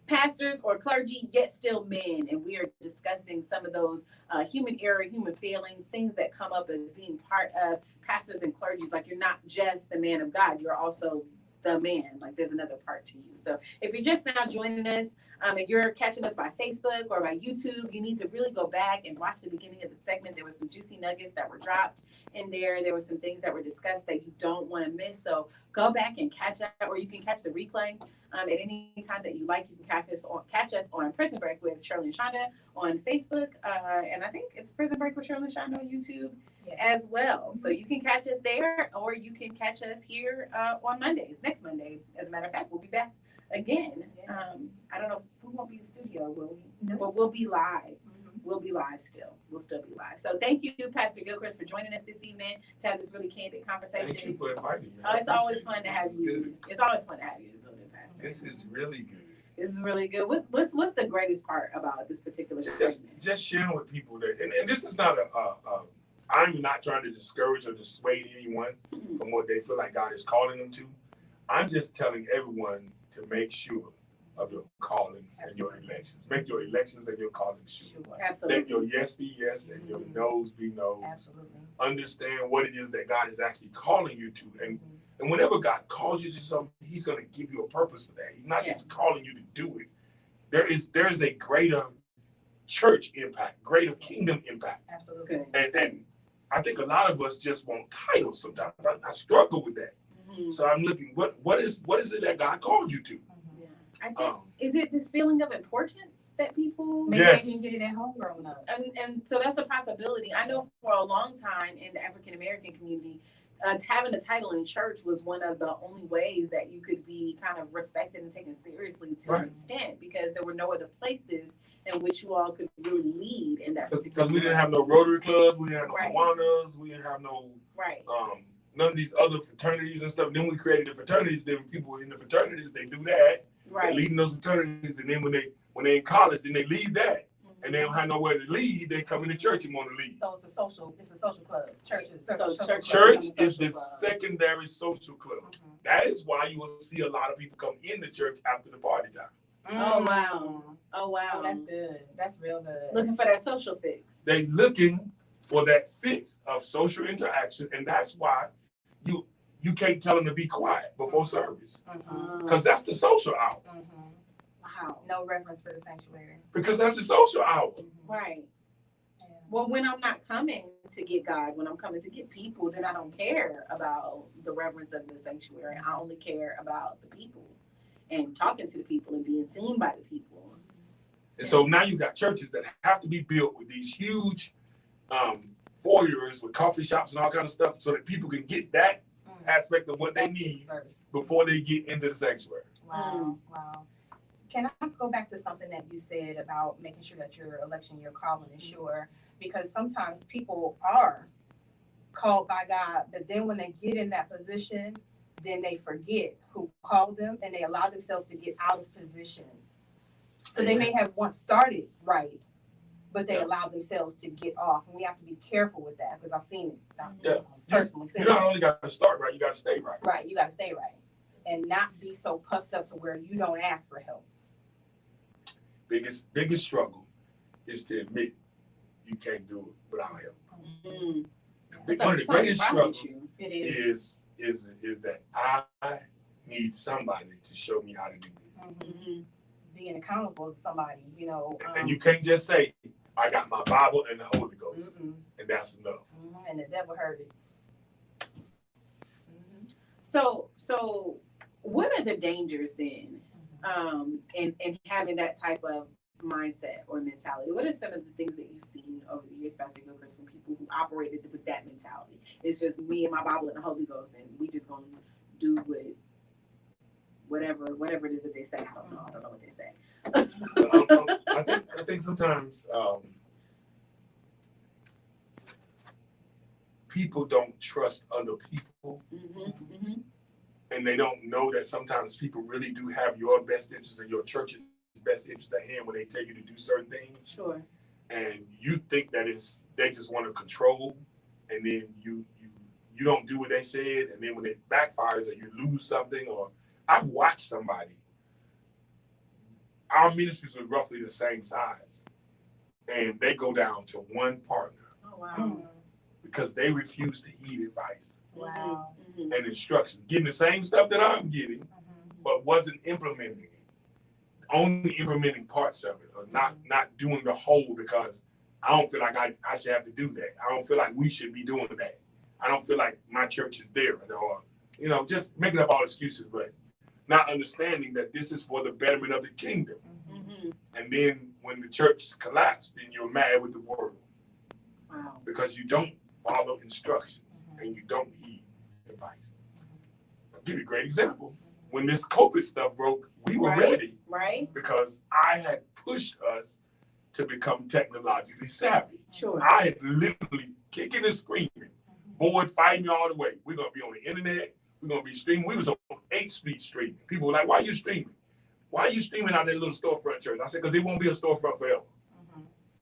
pastors or clergy, yet still men. And we are discussing some of those human error, human failings, things that come up as being part of pastors and clergy. Like, you're not just the man of God, you're also the man. Like, there's another part to you. So if you're just now joining us and you're catching us by Facebook or by YouTube, you need to really go back and watch the beginning of the segment. There were some juicy nuggets that were dropped in there. There were some things that were discussed that you don't want to miss. So go back and catch that, or you can catch the replay at any time that you like. You can catch us on Prison Break with Shirley and Shonda on Facebook. And I think it's Prison Break with Shirley and Shonda on YouTube as well. So you can catch us there, or you can catch us here on Mondays. Next Monday, as a matter of fact, we'll be back again. I don't know if we won't be in the studio, will we? No. But we'll be live. We'll be live still. We'll still be live. So thank you, Pastor Gilchrist, for joining us this evening to have this really candid conversation. Thank you for inviting me. It's always fun to have you. It's always fun to have you in the building, Pastor. This is really good. This is really good. What's the greatest part about this particular segment? Just sharing with people that, and this is not I'm not trying to discourage or dissuade anyone from what they feel like God is calling them to. I'm just telling everyone to make sure of your callings and your elections. Make your elections and your callings sure. Absolutely. Let your yes be yes and your no's be no. Absolutely. Understand what it is that God is actually calling you to. And whenever God calls you to something, he's going to give you a purpose for that. He's not just calling you to do it. There is a greater church impact, greater kingdom impact. Absolutely. And I think a lot of us just want titles sometimes. I struggle with that. So I'm looking, what is it that God called you to? I think, is it this feeling of importance that people maybe they didn't get it at home growing up? And so that's a possibility. I know for a long time in the African American community, having a title in church was one of the only ways that you could be kind of respected and taken seriously to an extent, because there were no other places in which you all could really lead in that particular. Because we didn't have no Rotary clubs, we didn't have no Kiwanis, we didn't have no none of these other fraternities and stuff. Then we created the fraternities. Then people in the fraternities, they do that. They're leading those fraternities, and then when they in college, then they leave that, and they don't have nowhere to lead. They come into church and want to lead. So it's a social club. Church is the secondary social club. That is why you will see a lot of people come into church after the party time. Oh wow! Oh, that's good. That's real good. Looking for that social fix. They looking for that fix of social interaction, and that's why you can't tell them to be quiet before service, because that's the social hour. Wow. No reverence for the sanctuary. Because that's the social hour. Right. Yeah. Well, when I'm not coming to get God, when I'm coming to get people, then I don't care about the reverence of the sanctuary. I only care about the people and talking to the people and being seen by the people. And so now you got churches that have to be built with these huge foyers with coffee shops and all kind of stuff, so that people can get that aspect of what they need before they get into the sanctuary. Wow. Can I go back to something that you said about making sure that your election, your calling is sure? Because sometimes people are called by God, but then when they get in that position, then they forget who called them and they allow themselves to get out of position. So they may have once started right, but they allow themselves to get off. And we have to be careful with that, because I've seen it personally. You not only got to start right, you got to stay right. Right, you got to stay right. and not be so puffed up to where you don't ask for help? Biggest struggle is to admit you can't do it without help. One of the greatest struggles is that I need somebody to show me how to do this. Being accountable to somebody, you know. And you can't just say, I got my Bible and the Holy Ghost, and that's enough. And the devil heard it. So what are the dangers then in having that type of mindset or mentality? What are some of the things that you've seen over the years, Pastor Gilchrist, from people who operated with that mentality? It's just me and my Bible and the Holy Ghost, and we just gonna do whatever it is that they say. I don't know what they say. I think sometimes people don't trust other people, and they don't know that sometimes people really do have your best interest and your church's best interest at hand when they tell you to do certain things. Sure. And you think that they just want to control, and then you don't do what they said, and then when it backfires or you lose something, or I've watched somebody. Our ministries were roughly the same size, and they go down to one partner. Oh wow. Because they refuse to heed advice. Wow. And instructions, getting the same stuff that I'm getting, but wasn't implementing it. Only implementing parts of it, or not doing the whole, because I don't feel like I should have to do that. I don't feel like we should be doing that. I don't feel like my church is there, or just making up all excuses, but not understanding that this is for the betterment of the kingdom. And then when the church collapsed, then you're mad with the world. Wow. Because you don't follow instructions and you don't heed advice. I'll give you a great example. When this COVID stuff broke, we were ready. Right. Because I had pushed us to become technologically savvy. Sure. I had literally kicking and screaming, boy, fighting me all the way. We're going to be on the internet. We're going to be streaming. We was on 8th Street streaming. People were like, why are you streaming? Why are you streaming out that little storefront church? I said, because it won't be a storefront forever.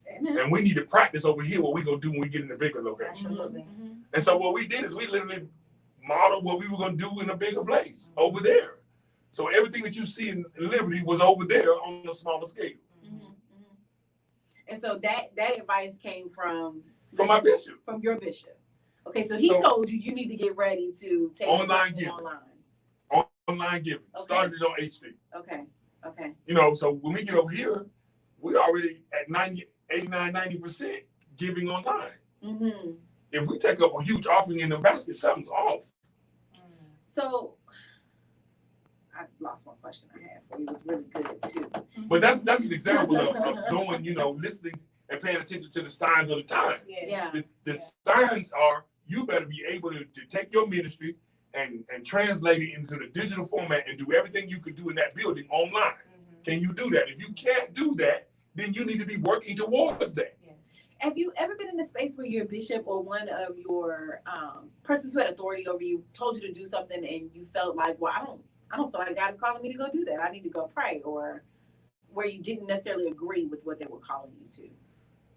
And we need to practice over here what we're going to do when we get in the bigger location. And so what we did is we literally modeled what we were going to do in a bigger place over there. So everything that you see in Liberty was over there on a smaller scale. And so that advice came from my bishop. From your bishop. Okay, so he told you need to get ready to take online giving. Online giving. Okay. Started on 8th Street. Okay. So when we get over here, we're already at 89-90% giving online. If we take up a huge offering in the basket, something's off. So I lost my question I had for you. It was really good too. But that's an example of going, listening and paying attention to the signs of the time. Yeah. The signs are, you better be able to take your ministry and translate it into the digital format and do everything you could do in that building online. Can you do that? If you can't do that, then you need to be working towards that. Have you ever been in a space where your bishop or one of your persons who had authority over you told you to do something and you felt like, well, I don't feel like God is calling me to go do that. I need to go pray, or where you didn't necessarily agree with what they were calling you to?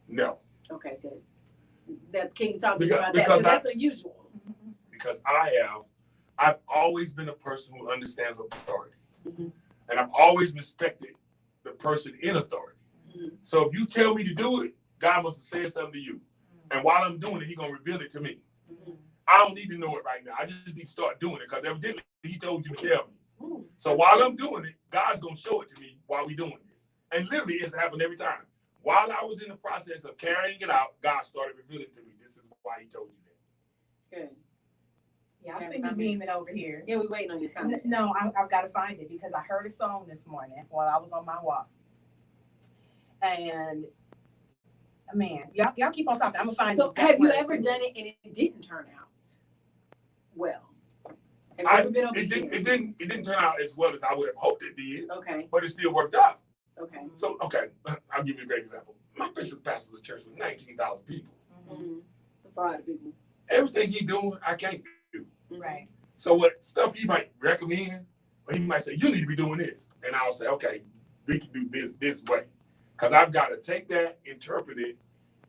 No. Okay, good. Can you talk to me about that? Because that's unusual. Because I've always been a person who understands authority. And I've always respected the person in authority. So if you tell me to do it, God must have said something to you. And while I'm doing it, he's going to reveal it to me. I don't need to know it right now. I just need to start doing it, because evidently he told you to tell me. So while I'm doing it, God's going to show it to me while we're doing this. And literally, it's happened every time. While I was in the process of carrying it out, God started revealing to me, this is why he told you that. Good. Yeah, I've seen you beaming over here. Yeah, we're waiting on your comment. No, I've got to find it, because I heard a song this morning while I was on my walk. And man, y'all keep on talking. I'm gonna find. So have you ever done it and it didn't turn out well? Have you ever been over it didn't turn out as well as I would have hoped it did. Okay. But it still worked out. Okay. So I'll give you a great example. My bishop pastors a church with 19,000 people. That's a lot of people. Everything he doing, I can't do. Right. So what stuff he might recommend, or he might say, you need to be doing this. And I'll say, okay, we can do this way. Because I've got to take that, interpret it,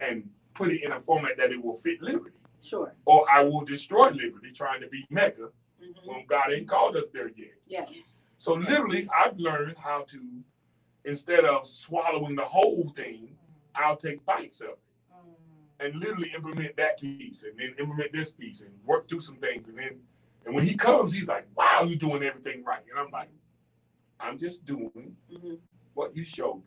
and put it in a format that it will fit Liberty. Sure. Or I will destroy Liberty trying to be mega when God ain't called us there yet. Yes. So literally, I've learned how to, instead of swallowing the whole thing, I'll take bites of it and literally implement that piece and then implement this piece and work through some things. And when he comes, he's like, wow, you're doing everything right. And I'm like, I'm just doing what you showed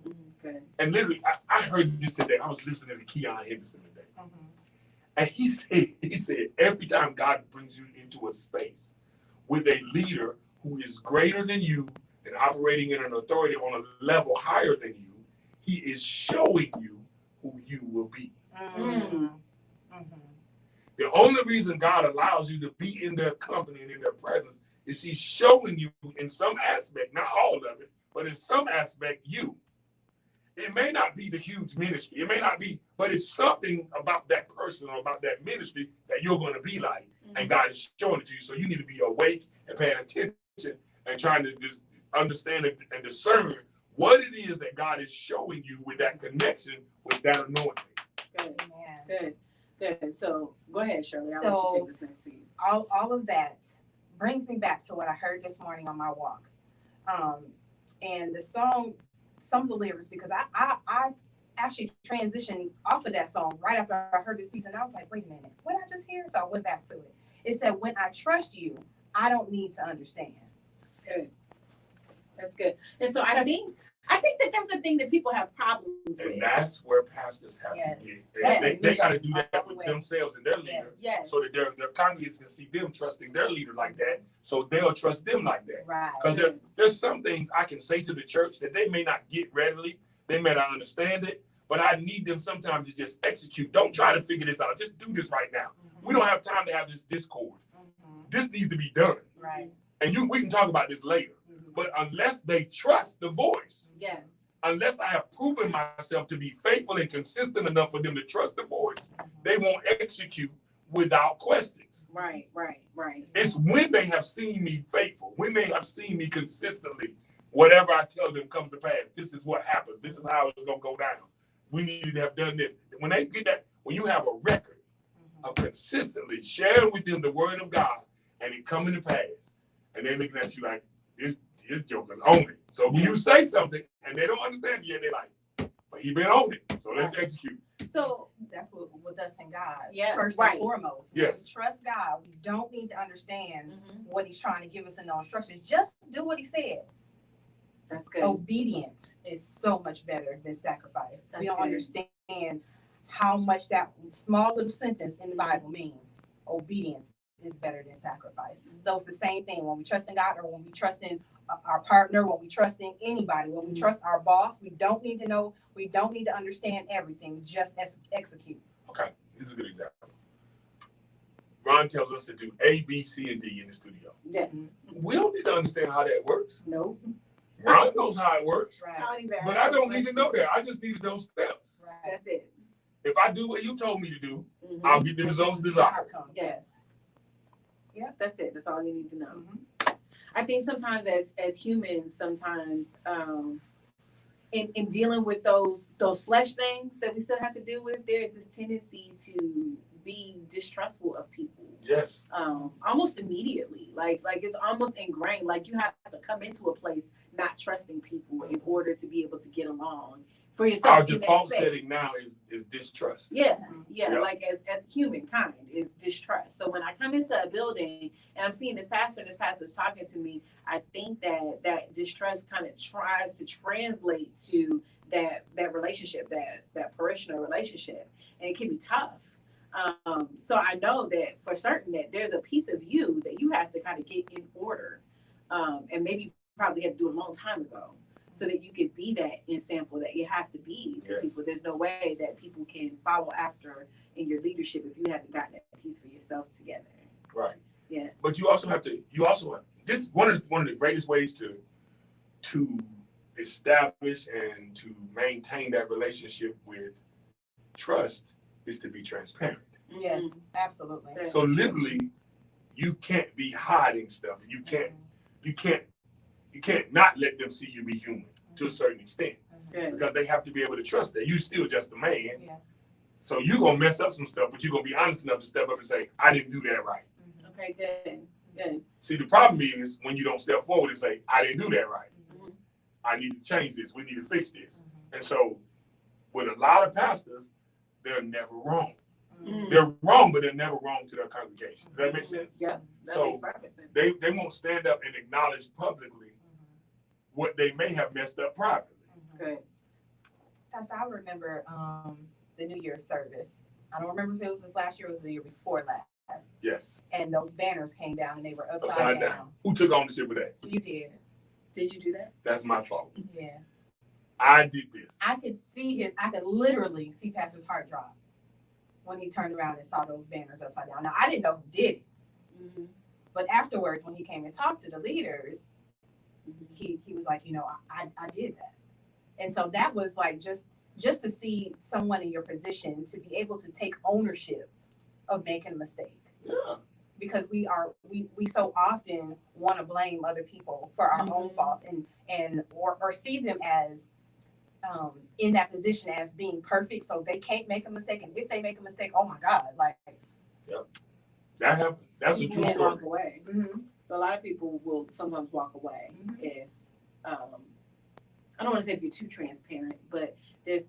me. Okay. And literally, I heard this today. I was listening to Keon Henderson today. And he said, every time God brings you into a space with a leader who is greater than you and operating in an authority on a level higher than you, he is showing you who you will be. The only reason God allows you to be in their company and in their presence is he's showing you in some aspect, not all of it, but in some aspect, you. It may not be the huge ministry. It may not be, but it's something about that person or about that ministry that you're going to be like. And God is showing it to you. So you need to be awake and paying attention and trying to just understand and discern what it is that God is showing you with that connection, with that anointing. Good. So go ahead, Shirley. I'll let you take this next piece. All of that brings me back to what I heard this morning on my walk. And the song, some of the lyrics, because I actually transitioned off of that song right after I heard this piece, and I was like, wait a minute, what did I just hear? So I went back to it. It said, when I trust you, I don't need to understand. That's good. And so I think that that's the thing that people have problems with. And that's where pastors have to get. They got to do that with themselves and their leaders, so that their congregants can see them trusting their leader like that, so they'll trust them like that. Right. Because there's some things I can say to the church that they may not get readily, they may not understand it, but I need them sometimes to just execute. Don't try to figure this out. Just do this right now. We don't have time to have this discord. This needs to be done. Right. And we can talk about this later. But unless they trust the voice, unless I have proven myself to be faithful and consistent enough for them to trust the voice, they won't execute without questions. Right. It's when they have seen me faithful, when they have seen me consistently, whatever I tell them comes to pass. This is what happens. This is how it's going to go down. We need to have done this. When they get that, when you have a record of consistently sharing with them the word of God and it coming to pass, and they're looking at you like, this joker's on it. So when you say something and they don't understand you, they're like, but he been on it. So let's execute. So that's what with us and God. First and foremost. Yes. When we trust God, we don't need to understand what he's trying to give us in no instructions. Just do what he said. That's good. Obedience is so much better than sacrifice. We don't understand how much that small little sentence in the Bible means. Obedience is better than sacrifice. So it's the same thing when we trust in God, or when we trust in our partner, when we trust in anybody, when we trust our boss. We don't need to know, we don't need to understand everything, just execute. Okay, this is a good example. Ron tells us to do A, B, C, and D in the studio. Yes. We don't need to understand how that works. No. Ron knows how it works. Right. But I don't need to know that. I just need those steps. Right. That's it. If I do what you told me to do, I'll get the results desired. Yes. Yeah, that's it. That's all you need to know. I think sometimes as humans, sometimes in dealing with those flesh things that we still have to deal with, there is this tendency to be distrustful of people. Yes. Almost immediately. Like it's almost ingrained. Like you have to come into a place not trusting people in order to be able to get along for yourself. Our default setting now is distrust. Yeah. Like as humankind is distrust. So when I come into a building and I'm seeing this pastor and this pastor's talking to me, I think that distrust kind of tries to translate to that relationship, that parishioner relationship, and it can be tough. So I know that for certain that there's a piece of you that you have to kind of get in order, and maybe probably had to do a long time ago, so that you could be that example that you have to be to people. There's no way that people can follow after in your leadership if you haven't gotten that piece for yourself together. Right. Yeah. But you also have this one of the greatest ways to establish and to maintain that relationship with trust is to be transparent. Yes, absolutely. So literally, you can't be hiding stuff. You can't not let them see you be human to a certain extent, because they have to be able to trust that you still just a man. Yeah. So you're gonna mess up some stuff, but you're gonna be honest enough to step up and say, I didn't do that right. Okay, good. Good. See, the problem is when you don't step forward and say, I didn't do that right. Mhm. I need to change this. We need to fix this. And so with a lot of pastors, they're never wrong. Mhm. They're wrong, but they're never wrong to their congregation. Does that make sense? Yeah, that So makes perfect sense. they won't stand up and acknowledge publicly what they may have messed up privately. Good. Pastor, I remember the New Year's service. I don't remember if it was this last year or it was the year before last. Yes. And those banners came down and they were upside, Upside down. down. Who took ownership of that? You did. Did you do that? That's my fault. Yes. I did this. I could literally see Pastor's heart drop when he turned around and saw those banners upside down. Now, I didn't know who did it. Mm-hmm. But afterwards, when he came and talked to the leaders, he was like, I did that. And so that was like just to see someone in your position to be able to take ownership of making a mistake. Yeah. Because we so often want to blame other people for our own faults or see them as in that position as being perfect, so they can't make a mistake. And if they make a mistake, oh my God, like. Yep. That happened. That's a true Walk story. away. Mm-hmm. A lot of people will sometimes walk away if I don't want to say if you're too transparent, but there's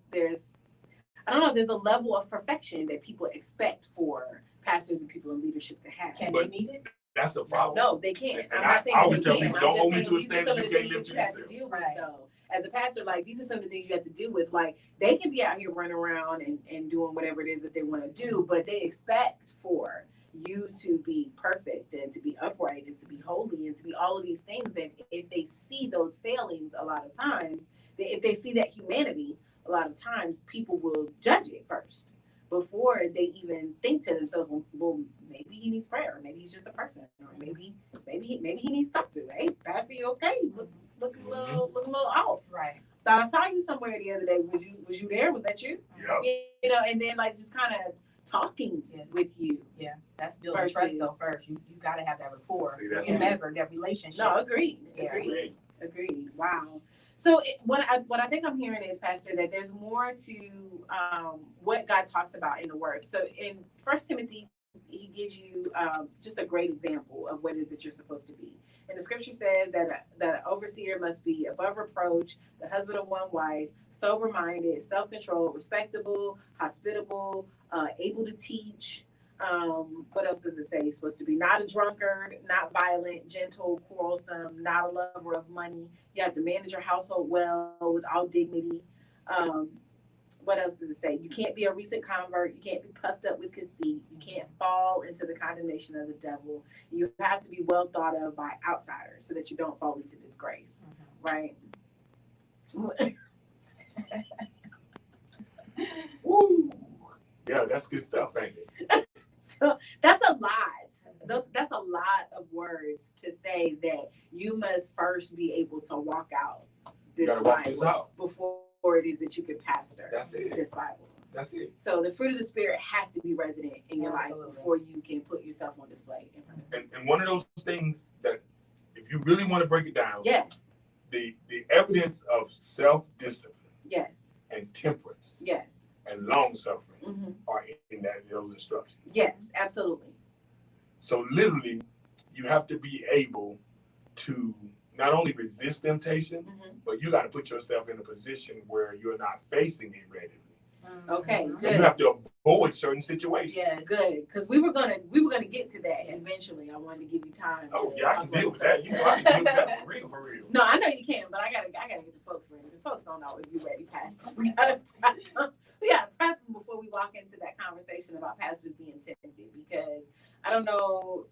I don't know, there's a level of perfection that people expect for pastors and people in leadership to have. Can But- they meet it? That's a problem. No, they can't. And I'm not saying I always they tell can't. people, I'm don't just hold me saying to a these are standard some you of the can't things live that to you have to yourself. deal with, Right. though. As a pastor, like, these are some of the things you have to deal with. Like, they can be out here running around and doing whatever it is that they want to do, but they expect for you to be perfect and to be upright and to be holy and to be all of these things. And if they see those failings a lot of times, if they see that humanity, a lot of times people will judge it first before they even think to themselves, well, maybe he needs prayer, or maybe he's just a person, or maybe he needs stuff to. Hey, Pastor, you okay? Look a little off. Right. Thought I saw you somewhere the other day. Was you there? Was that you? Yep. You know, and then like just kind of talking with you. Yeah. That's building Versus- trust though first. You got to have that rapport. See, that's Whomever, that relationship. No, agreed. Yeah. Agreed. Wow. So what I think I'm hearing is, Pastor, that there's more to what God talks about in the Word. So in 1 Timothy, he gives you just a great example of what it is that you're supposed to be. And the scripture says that an overseer must be above reproach, the husband of one wife, sober-minded, self-controlled, respectable, hospitable, able to teach. What else does it say he's supposed to be? Not a drunkard, not violent, gentle, quarrelsome, not a lover of money. You have to manage your household well with all dignity. What else does it say? You can't be a recent convert. You can't be puffed up with conceit. You can't fall into the condemnation of the devil. You have to be well thought of by outsiders so that you don't fall into disgrace, right? Woo. Yeah, that's good stuff, ain't it? So that's a lot. That's a lot of words to say that you must first be able to walk out this You gotta walk Bible this out. before it is that you can pastor That's it. this Bible. That's it. So the fruit of the Spirit has to be resident in your Absolutely. life before you can put yourself on display in front of And one of those things that, if you really want to break it down, Yes, the evidence of self-discipline yes, and temperance yes, and long-suffering hmm are in those instructions. yes, absolutely. So literally, you have to be able to not only resist temptation, hmm but you got to put yourself in a position where you're not facing it readily. Okay, Mhm. So you have to avoid certain situations. Yes. Good, because we were gonna get to that Yes. eventually. I wanted to give you time. Oh to yeah, I talk can deal about with that. You know, I can deal with that for real, for real. No, I know you can, but I gotta get the folks ready. The folks don't always be ready, Pastor. We gotta prep them before we walk into that conversation about pastors being tempted, because I don't know.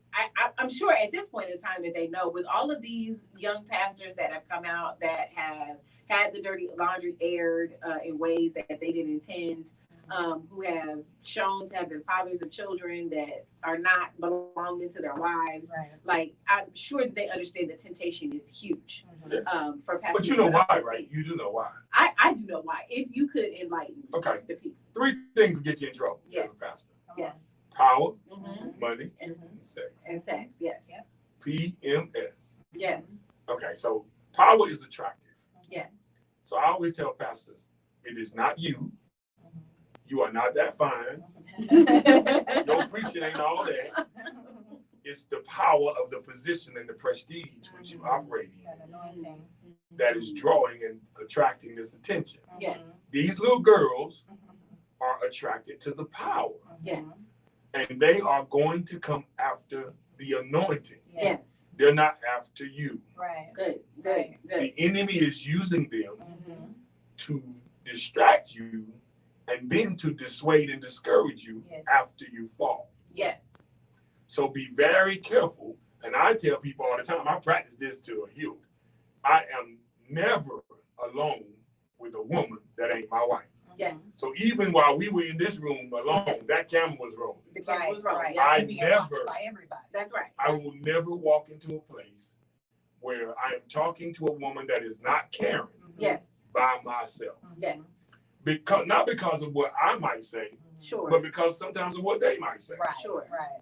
I'm sure at this point in time that they know, with all of these young pastors that have come out that have had the dirty laundry aired in ways that they didn't intend, who have shown to have been fathers of children that are not belonging to their wives. Right. Like, I'm sure that they understand that temptation is huge Yes. for pastors. But you know why, right? You do know why. I do know why. If you could enlighten Okay. the people. 3 things get you in trouble Yes. as a pastor: Yes. power, Mm-hmm. money, And, and sex. and sex. Yes. Yep. PMS. Yes. Okay, so power is attractive. Yes. So I always tell pastors, it is not you. You are not that fine. Your preaching ain't all that. it's the power of the position and the prestige which you operate in That anointing. that is drawing and attracting this attention. Yes. These little girls are attracted to the power, Yes. and they are going to come after the anointing. Yes. They're not after you. Right. Good. Good. Good. The enemy is using them Mhm. to distract you and then to dissuade and discourage you Yes. after you fall. Yes. So be very careful. And I tell people all the time, I practice this to a hilt. I am never alone with a woman that ain't my wife. Yes. So even while we were in this room alone, Yes. that camera was rolling. The camera was rolling. Right. Yes. I And being watched never- by everybody. That's right. I will never walk into a place where I am talking to a woman that is not caring Yes. by myself. Yes. Because not because of what I might say, Sure. but because sometimes of what they might say. Right. Sure. Right.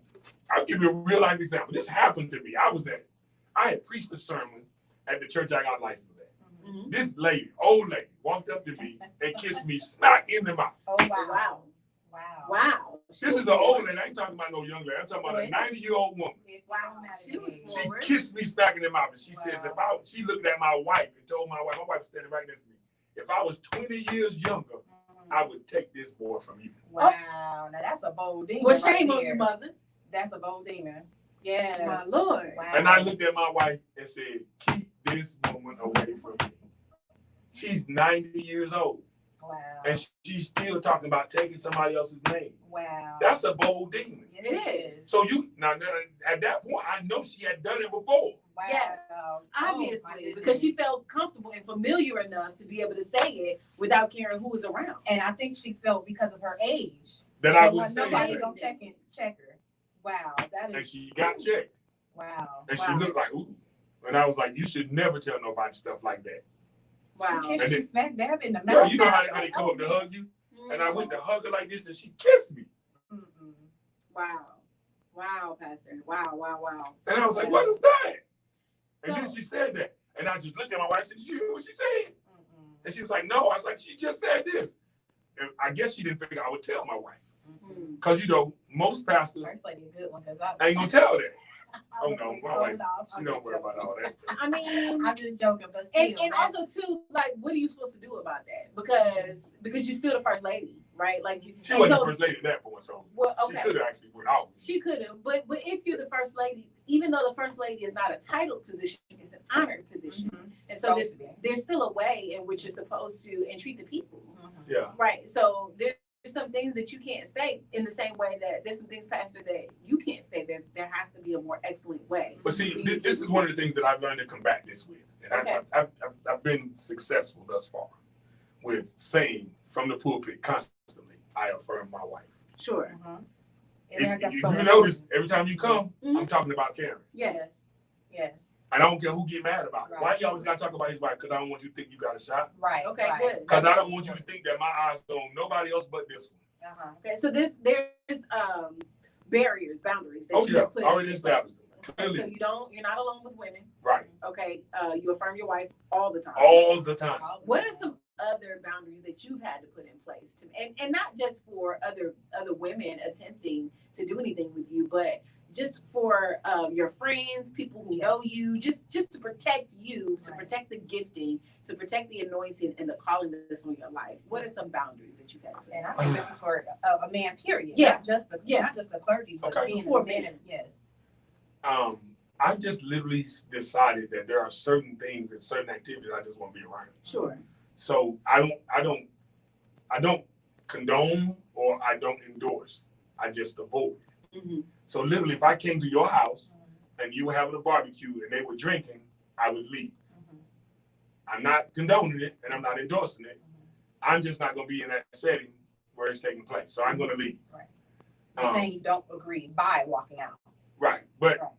I'll give you a real life example. This happened to me. I had preached a sermon at the church I got licensed at. Mhm. This lady, old lady, walked up to me and kissed me smack in the mouth. Oh wow. Wow. Wow. Wow. This is an old lady. I ain't talking about no young lady. I'm talking about a 90-year-old woman. Wow. She was She forward. kissed me smack in the mouth, and she says, Wow. she looked at my wife and told my wife was standing right next to me, if I was 20 years younger, I would take this boy from you. Wow. Now that's a bold demon. Well, right shame on there. you, mother. That's a bold demon. Yes. My Lord. Wow. And I looked at my wife and said, keep this woman away from me. She's 90 years old, Wow. and she's still talking about taking somebody else's name. Wow. That's a bold demon. Yes, It is. So now at that point, I know she had done it before. Wow. Yes. Oh, Obviously, my goodness. because she felt comfortable and familiar enough to be able to say it without caring who was around. And I think she felt because of her age. That I There would wasn't say nobody that. gonna check her. Wow. That And is. she got checked. Wow. And Wow. she looked like, ooh. And I was like, you should never tell nobody stuff like that. Wow. She kissed And you then- smack dab in the Yeah, mouth. you know how they come up to hug you? And I went to hug her like this, and she kissed me. Mm-mm. Wow. Wow, Pastor. Wow, wow, wow. And I was like, what is that? And So- then she said that. And I just looked at my wife and said, did you hear what she said? Mm-mm. And she was like, no. I was like, she just said this. And I guess she didn't figure I would tell my wife. Mm-mm. Because, most pastors First lady, a good one, because I ain't going to tell that. Oh, no, my wife, she I'm don't just worry about all that stuff. I mean, I'm just joking, but still. and also too, like, what are you supposed to do about that? Because you're still the first lady, right? Like, She and wasn't so- the first lady at that point, so Well, she okay. could have actually went off. She could have, but if you're the first lady, even though the first lady is not a titled position, it's an honored position, Mhm. and so Supposed to be. there's still a way in which you're supposed to entreat the people, Mhm. Yeah. right? So there's some things that you can't say in the same way that there's some things, Pastor, that you can't say. There has to be a more excellent way. But see, this is one of the things that I've learned to combat this with. And Okay. I've been successful thus far with saying from the pulpit constantly, I affirm my wife. Sure. Mhm. And I got If so you much- notice, every time you come, Mhm. I'm talking about Karen. Yes. Yes. I don't care who get mad about it. Right. Why you always got to talk about his wife? Because I don't want you to think you got a shot. Right. Okay, right. good. Because I don't want you to think that my eyes are on nobody else but this one. Uh-huh. Okay. So there's barriers, boundaries that Oh, you yeah. have put Already in established. place. Clearly. So you're not alone with women. Right. Okay. You affirm your wife all the time. All the time. What are some other boundaries that you've had to put in place and not just for other women attempting to do anything with you, but just for your friends, people who know you, just to protect you, to Right. protect the gifting, to protect the anointing and the calling that's on your life? What are some boundaries that you've had to put in And I place? think this is for a man, period. Yeah. Not just the Yeah. not just the clergy, but Okay. being For a man. men. Yes. I've just literally decided that there are certain things and certain activities I just want to be around. Sure. So I don't condone or I don't endorse. I just avoid. Mm-hmm. So literally, if I came to your house and you were having a barbecue and they were drinking, I would leave. Mhm. I'm not condoning it and I'm not endorsing it. I'm just not going to be in that setting where it's taking place. So I'm going to leave. Right. You're saying you don't agree by walking out. Right. But Right.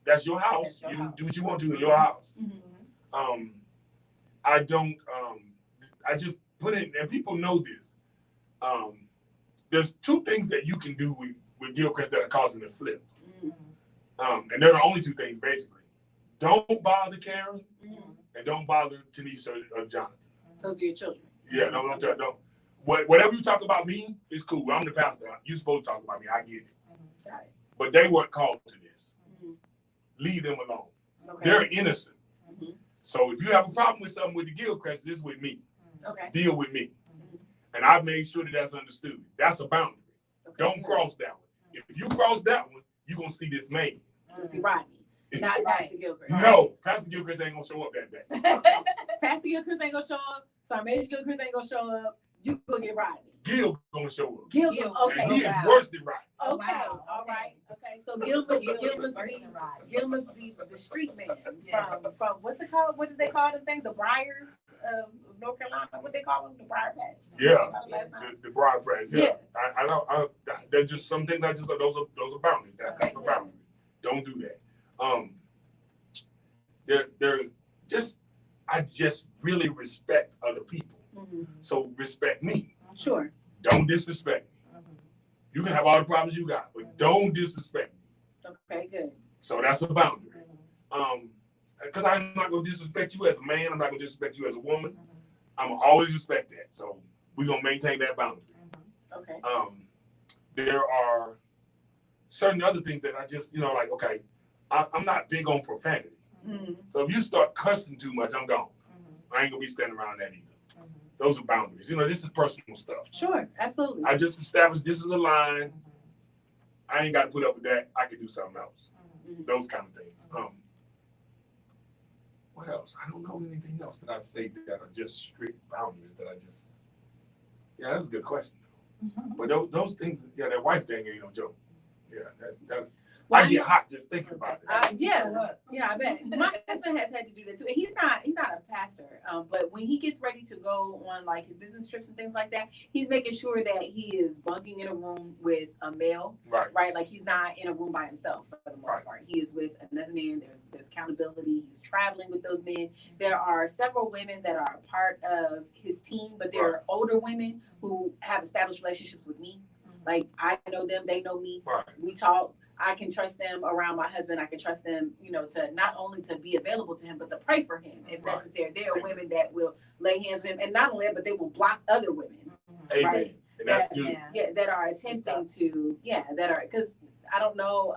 that's your house. That's your You house. do what you want to in your house. Mm-hmm. I don't, I just put in, and people know this. There's two things that you can do with Gilchrist that are causing the flip. Mm-hmm. And they're the only two things, basically. Don't bother Karen Mm-hmm. and don't bother Tanisha or Jonathan. Those are your children. Yeah, don't. Whatever you talk about me, it's cool. I'm the pastor. You're supposed to talk about me. I get it. Got it. But they weren't called to this. leave them alone. Okay. They're innocent. Mhm. So if you have a problem with something with the Gilchrist, it's with me. Okay. Deal with me. And I've made sure that that's understood. That's a boundary. Okay. Don't cross that one. If you cross that one, you're going to see this man. You see Rodney, not Pastor Gilchrist. No, Pastor Gilchrist ain't going to show up that day. Pastor Gilchrist ain't gonna show up. Sorry, Major Gilchrist ain't gonna show up. You go get Rodney. Gil going to show up. Gil, Gil. okay. And he is Wow. worse than Rodney. Okay, Wow. all right, okay. So Gil must be the street man from what's it called? What did they call the thing? The Briars of North Carolina. What they call them? The Briar Patch. Yeah, Last night. the broad branch. Yeah, Yeah. I know. There's just some things I just those are boundaries. That's a Okay. boundary. Don't do that. They're just I just really respect other people. Mhm. So respect me. Sure. Don't disrespect me. You can have all the problems you got, but don't disrespect me. Okay, good. So that's a boundary. Because I'm not gonna disrespect you as a man. I'm not gonna disrespect you as a woman. I'm gonna always respect that. So we're gonna maintain that boundary. Okay. There are certain other things that I just, like, okay, I'm not big on profanity. Mhm. So if you start cussing too much, I'm gone. I ain't gonna be standing around that either. Those are boundaries. This is personal stuff. Sure, absolutely. I just established this is a line. I ain't got to put up with that. I can do something else. Mhm. Those kind of things. What else? I don't know anything else that I'd say that are just strict boundaries that I just. Yeah, that's a good question. But those things, that wife thing ain't no joke. Yeah, that Well, I get hot just thinking about it. Yeah, I bet. My husband has had to do that too. And he's not a pastor, but when he gets ready to go on like his business trips and things like that, he's making sure that he is bunking in a room with a male, right? Like he's not in a room by himself for the most part. He is with another man. There's accountability. He's traveling with those men. There are several women that are a part of his team, but there are older women who have established relationships with me. Like I know them, they know me. We talk. I can trust them around my husband. I can trust them, to not only to be available to him, but to pray for him if necessary. There are women that will lay hands with him, and not only that, but they will block other women. Amen. Right? And that's good. Yeah, that are attempting to, because I don't know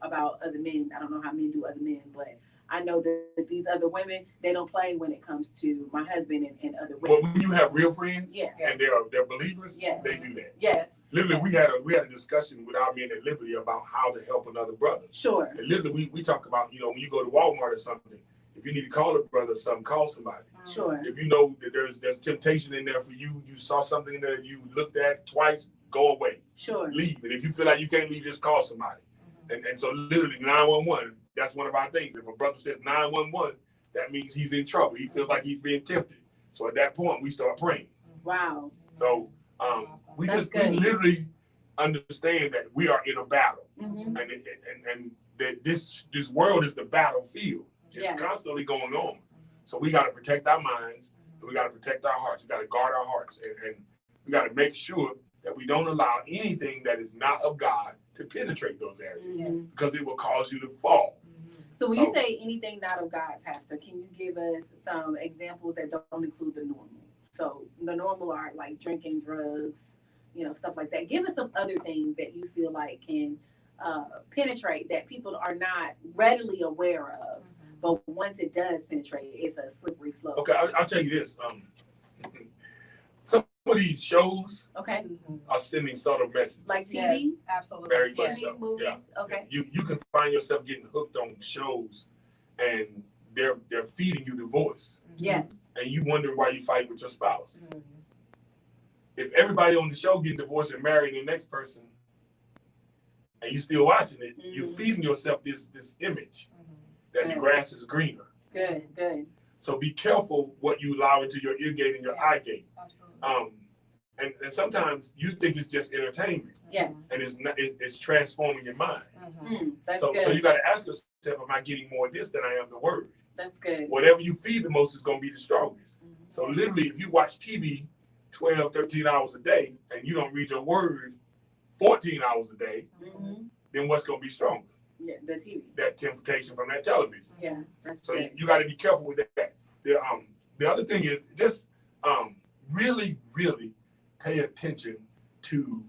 about other men. I don't know how men do other men, but I know that these other women, they don't play when it comes to my husband and other women. But when you have real friends, Yeah. and they're believers, Yeah. they do that. Yes. Literally, we had a discussion with our men at Liberty about how to help another brother. Sure. And literally, we talk about, when you go to Walmart or something, if you need to call a brother or something, call somebody. Sure. If you know that there's temptation in there for you, you saw something in there you looked at twice, go away. Sure. Leave. And if you feel like you can't leave, just call somebody. And so literally 911, that's one of our things. If a brother says 911, that means he's in trouble. He feels like he's being tempted. So at that point, we start praying. Wow. So we literally understand that we are in a battle. Mm-hmm. And that this world is the battlefield. It's constantly going on. So we got to protect our minds, and we got to protect our hearts. We got to guard our hearts, and we got to make sure that we don't allow anything that is not of God to penetrate those areas, because it will cause you to fall. So when you say anything not of God, Pastor, can you give us some examples that don't include the normal? So the normal are like drinking, drugs, stuff like that. Give us some other things that you feel like can penetrate that people are not readily aware of. But once it does penetrate, it's a slippery slope. Okay, I'll tell you this. Some of these shows are sending subtle messages. Like TV? Yes, absolutely. Very much TV, so. movies? Yeah. Okay. You can find yourself getting hooked on shows, and they're feeding you the voice. Yes. And you wonder why you fight with your spouse. If everybody on the show getting divorced and marrying the next person, and you still watching it, you're feeding yourself this image that the grass is greener. Good. So be careful what you allow into your ear gate and your eye gate. Absolutely. And sometimes you think it's just entertainment. Yes. And it's not. It's transforming your mind. That's So good. you got to ask yourself, am I getting more of this than I am the word? That's good. Whatever you feed the most is going to be the strongest. So literally, if you watch TV 12, 13 hours a day, and you don't read your word 14 hours a day, then what's going to be stronger? Yeah, the TV. That temptation from that television. Yeah, that's So good. you got to be careful with that. The other thing is just really, really pay attention to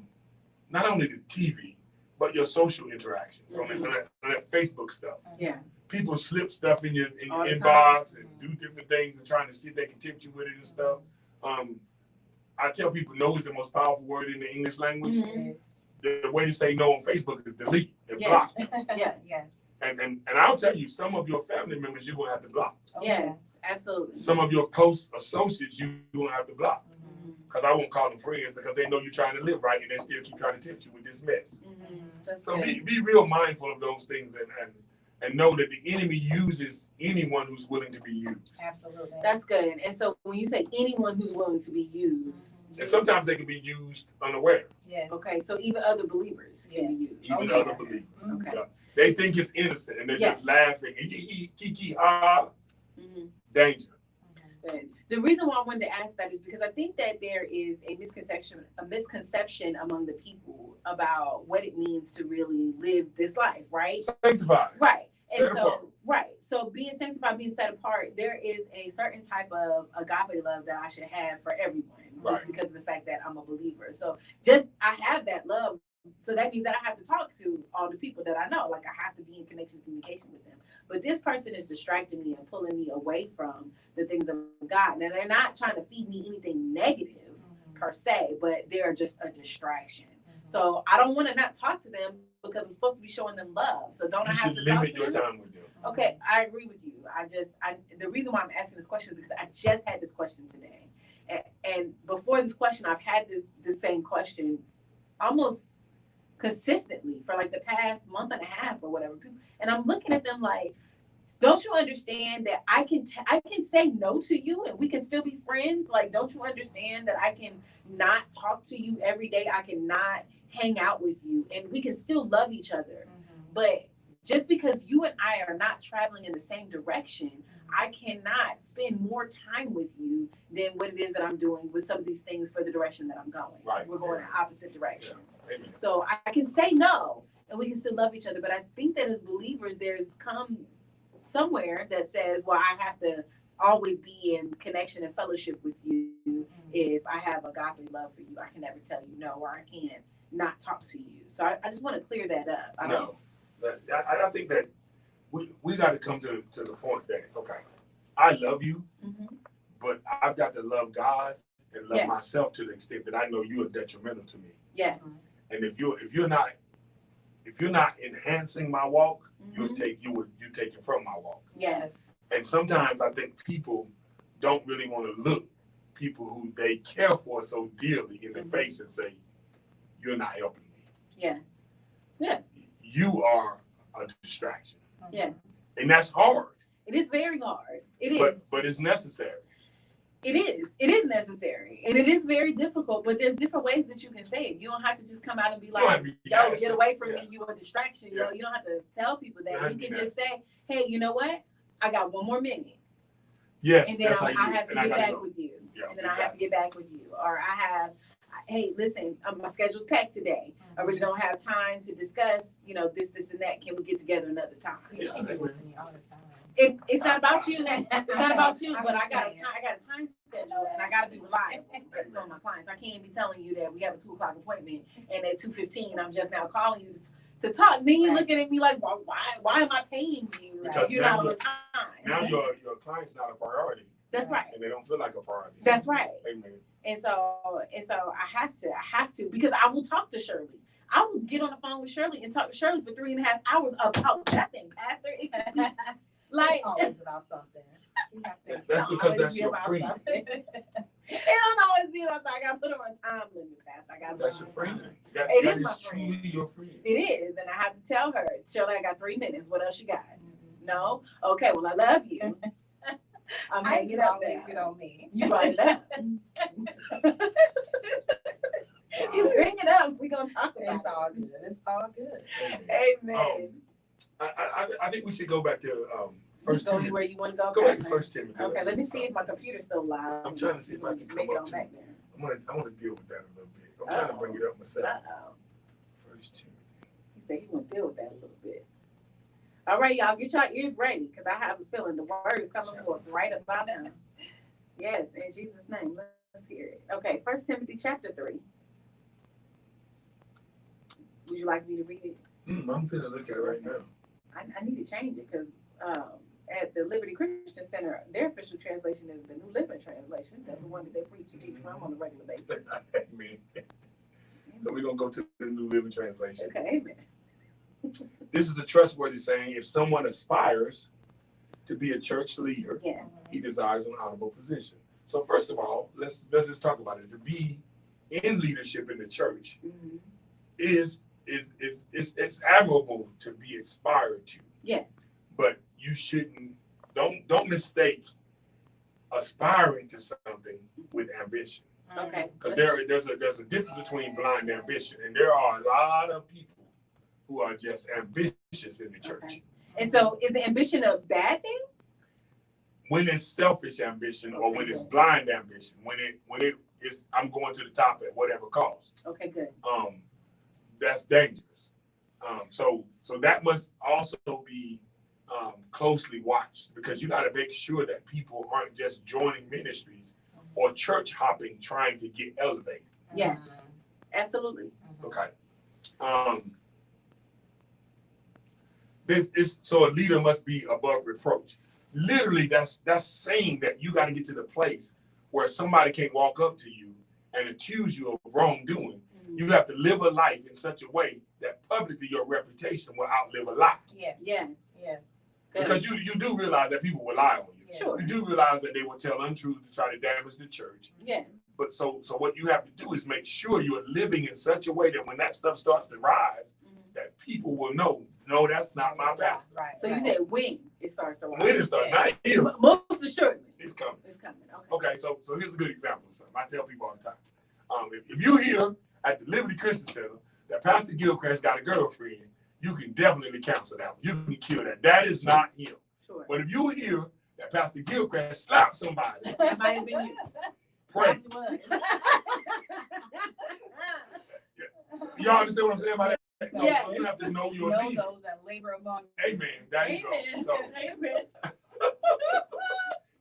not only the TV, but your social interactions on that Facebook stuff. Yeah. People slip stuff in your All the inbox and do different things and trying to see if they can tempt you with it and stuff. I tell people no is the most powerful word in the English language. The way to say no on Facebook is delete and block. Yes. And I'll tell you, some of your family members you're gonna have to block. Yes, absolutely. Some of your close associates you're gonna have to block. Because I won't call them friends because they know you're trying to live right and they still keep trying to tempt you with this mess. So be real mindful of those things and know that the enemy uses anyone who's willing to be used. Absolutely. That's good. And so when you say anyone who's willing to be used, and sometimes they can be used unaware. Yes. okay, so even other believers can be used. Even other believers. Okay. Yeah. They think it's innocent and they're just laughing. Kiki, ha. Danger. Good. The reason why I wanted to ask that is because I think that there is a misconception among the people about what it means to really live this life, right? Sanctified. Right. And Set apart. so being sanctified, being set apart, there is a certain type of agape love that I should have for everyone, just because of the fact that I'm a believer. So just I have that love. So that means that I have to talk to all the people that I know. Like I have to be in communication with them. But this person is distracting me and pulling me away from the things of God. Now they're not trying to feed me anything negative per se, but they're just a distraction. So I don't want to not talk to them because I'm supposed to be showing them love. So don't I have to limit talk your to them? time with them. Okay, I agree with you. The reason why I'm asking this question is because I just had this question today. And before this question, I've had this same question almost consistently for like the past month and a half or whatever. And I'm looking at them like, don't you understand that I can say no to you and we can still be friends? Like, don't you understand that I can not talk to you every day? I can not hang out with you and we can still love each other. But just because you and I are not traveling in the same direction, I cannot spend more time with you than what it is that I'm doing with some of these things for the direction that I'm going. Right. We're going in opposite directions. Yeah. Amen. So I can say no and we can still love each other. But I think that as believers, there's come somewhere that says, well, I have to always be in connection and fellowship with you. If I have agape love for you, I can never tell you no, or I can't not talk to you. So I just want to clear that up. I think that we got to come to the point that, okay, I love you, but I've got to love God and love myself to the extent that I know you are detrimental to me. Yes. And if you're not enhancing my walk, you're taking from my walk. Yes. And sometimes I think people don't really want to look people who they care for so dearly in the face and say, you're not helping me. Yes. Yes. You are a distraction. Yes. And that's hard. It is very hard. It is. But it's necessary. It is. It is necessary. And it is very difficult, but there's different ways that you can say it. You don't have to just come out and be like, yo, get away from me. You're a distraction. You know, you don't have to tell people that. You can just say, hey, you know what? I got one more minute. Yes. And then I have to get back with you. Yeah, and then I have to get back with you. Or hey, listen, my schedule's packed today. I really don't have time to discuss, this, and that. Can we get together another time? Yeah, she gives to me all the time. It's not about you. It's not about you. But I got a time schedule, and I got to be reliable for my clients. I can't be telling you that we have a 2:00 appointment, and at 2:15 I'm just now calling you to talk. Then you're looking at me like, why am I paying you? Because you're not on time. Now your client's not a priority. That's right. And they don't feel like a priority. That's right. Amen. And so I have to, because I will talk to Shirley. I will get on the phone with Shirley and talk to Shirley for 3.5 hours about nothing, Pastor. It could be like, it's always about something. That's because that's your friend. It don't always be about something. I gotta put her on time limit, Pastor. That's your friend. That is is my friend. Truly your friend. It is, and I have to tell her, Shirley, I got 3 minutes. What else you got? No? Okay, well, I love you. I'm hanging up there. Get on me. You brought it up. You bring it up. We're gonna talk about It's all good. It's all good. Amen. I think we should go back to First Go Timothy. anywhere you want to go. Go back to Pastor? 1 Timothy. Okay, let me see if my computer's still live. I'm trying to see if I can make come it up on to back it. there. I want to deal with that a little bit. I'm trying to bring it up myself. First Timothy. He said he want to deal with that a little bit. All right, y'all, get your ears ready, because I have a feeling the word is coming forth right about now. Yes, in Jesus' name. Let's hear it. Okay, 1 Timothy chapter 3. Would you like me to read it? I'm gonna look at it right now. I need to change it because at the Liberty Christian Center, their official translation is the New Living Translation. That's the one that they preach and teach from on a regular basis. Amen. So we're gonna go to the New Living Translation. Okay, amen. This is a trustworthy saying. If someone aspires to be a church leader, Yes. he desires an honorable position. So first of all, let's just talk about it. To be in leadership in the church Mm-hmm. is it's admirable to be aspired to, Yes. but you shouldn't don't mistake aspiring to something with ambition, Okay. because there's a difference between blind ambition, and there are a lot of people who are just ambitious in the church. Okay. And so, is ambition a bad thing? When it's selfish ambition or when it's blind ambition, when it is I'm going to the top at whatever cost. Okay, good. That's dangerous. So that must also be closely watched, because you got to make sure that people aren't just joining ministries or church hopping trying to get elevated. Yes, absolutely. Okay. This is so a leader must be above reproach. Literally, that's saying that you got to get to the place where somebody can't walk up to you and accuse you of wrongdoing. Mm-hmm. You have to live a life in such a way that publicly your reputation will outlive a lie. Yes. Yes. Yes. Because you do realize that people will lie on you. Yes. Sure. You do realize that they will tell untruths to try to damage the church. Yes. But so what you have to do is make sure you're living in such a way that when that stuff starts to rise, that people will know, no, that's not my pastor. Right. So you said when it starts to rise. When it starts, not if. Most assuredly. It's coming. It's coming. Okay. Okay, so here's a good example of something I tell people all the time. If you hear at the Liberty Christian Center that Pastor Gilchrist got a girlfriend, you can definitely cancel that one. You can kill that. That is not him. Sure. But if you hear that Pastor Gilchrist slapped somebody, That might have been you. pray. It was. Y'all understand what I'm saying about that? So, Yes. so you have to know your Know leader. those that labor among. Amen. There you Amen. go. So Amen.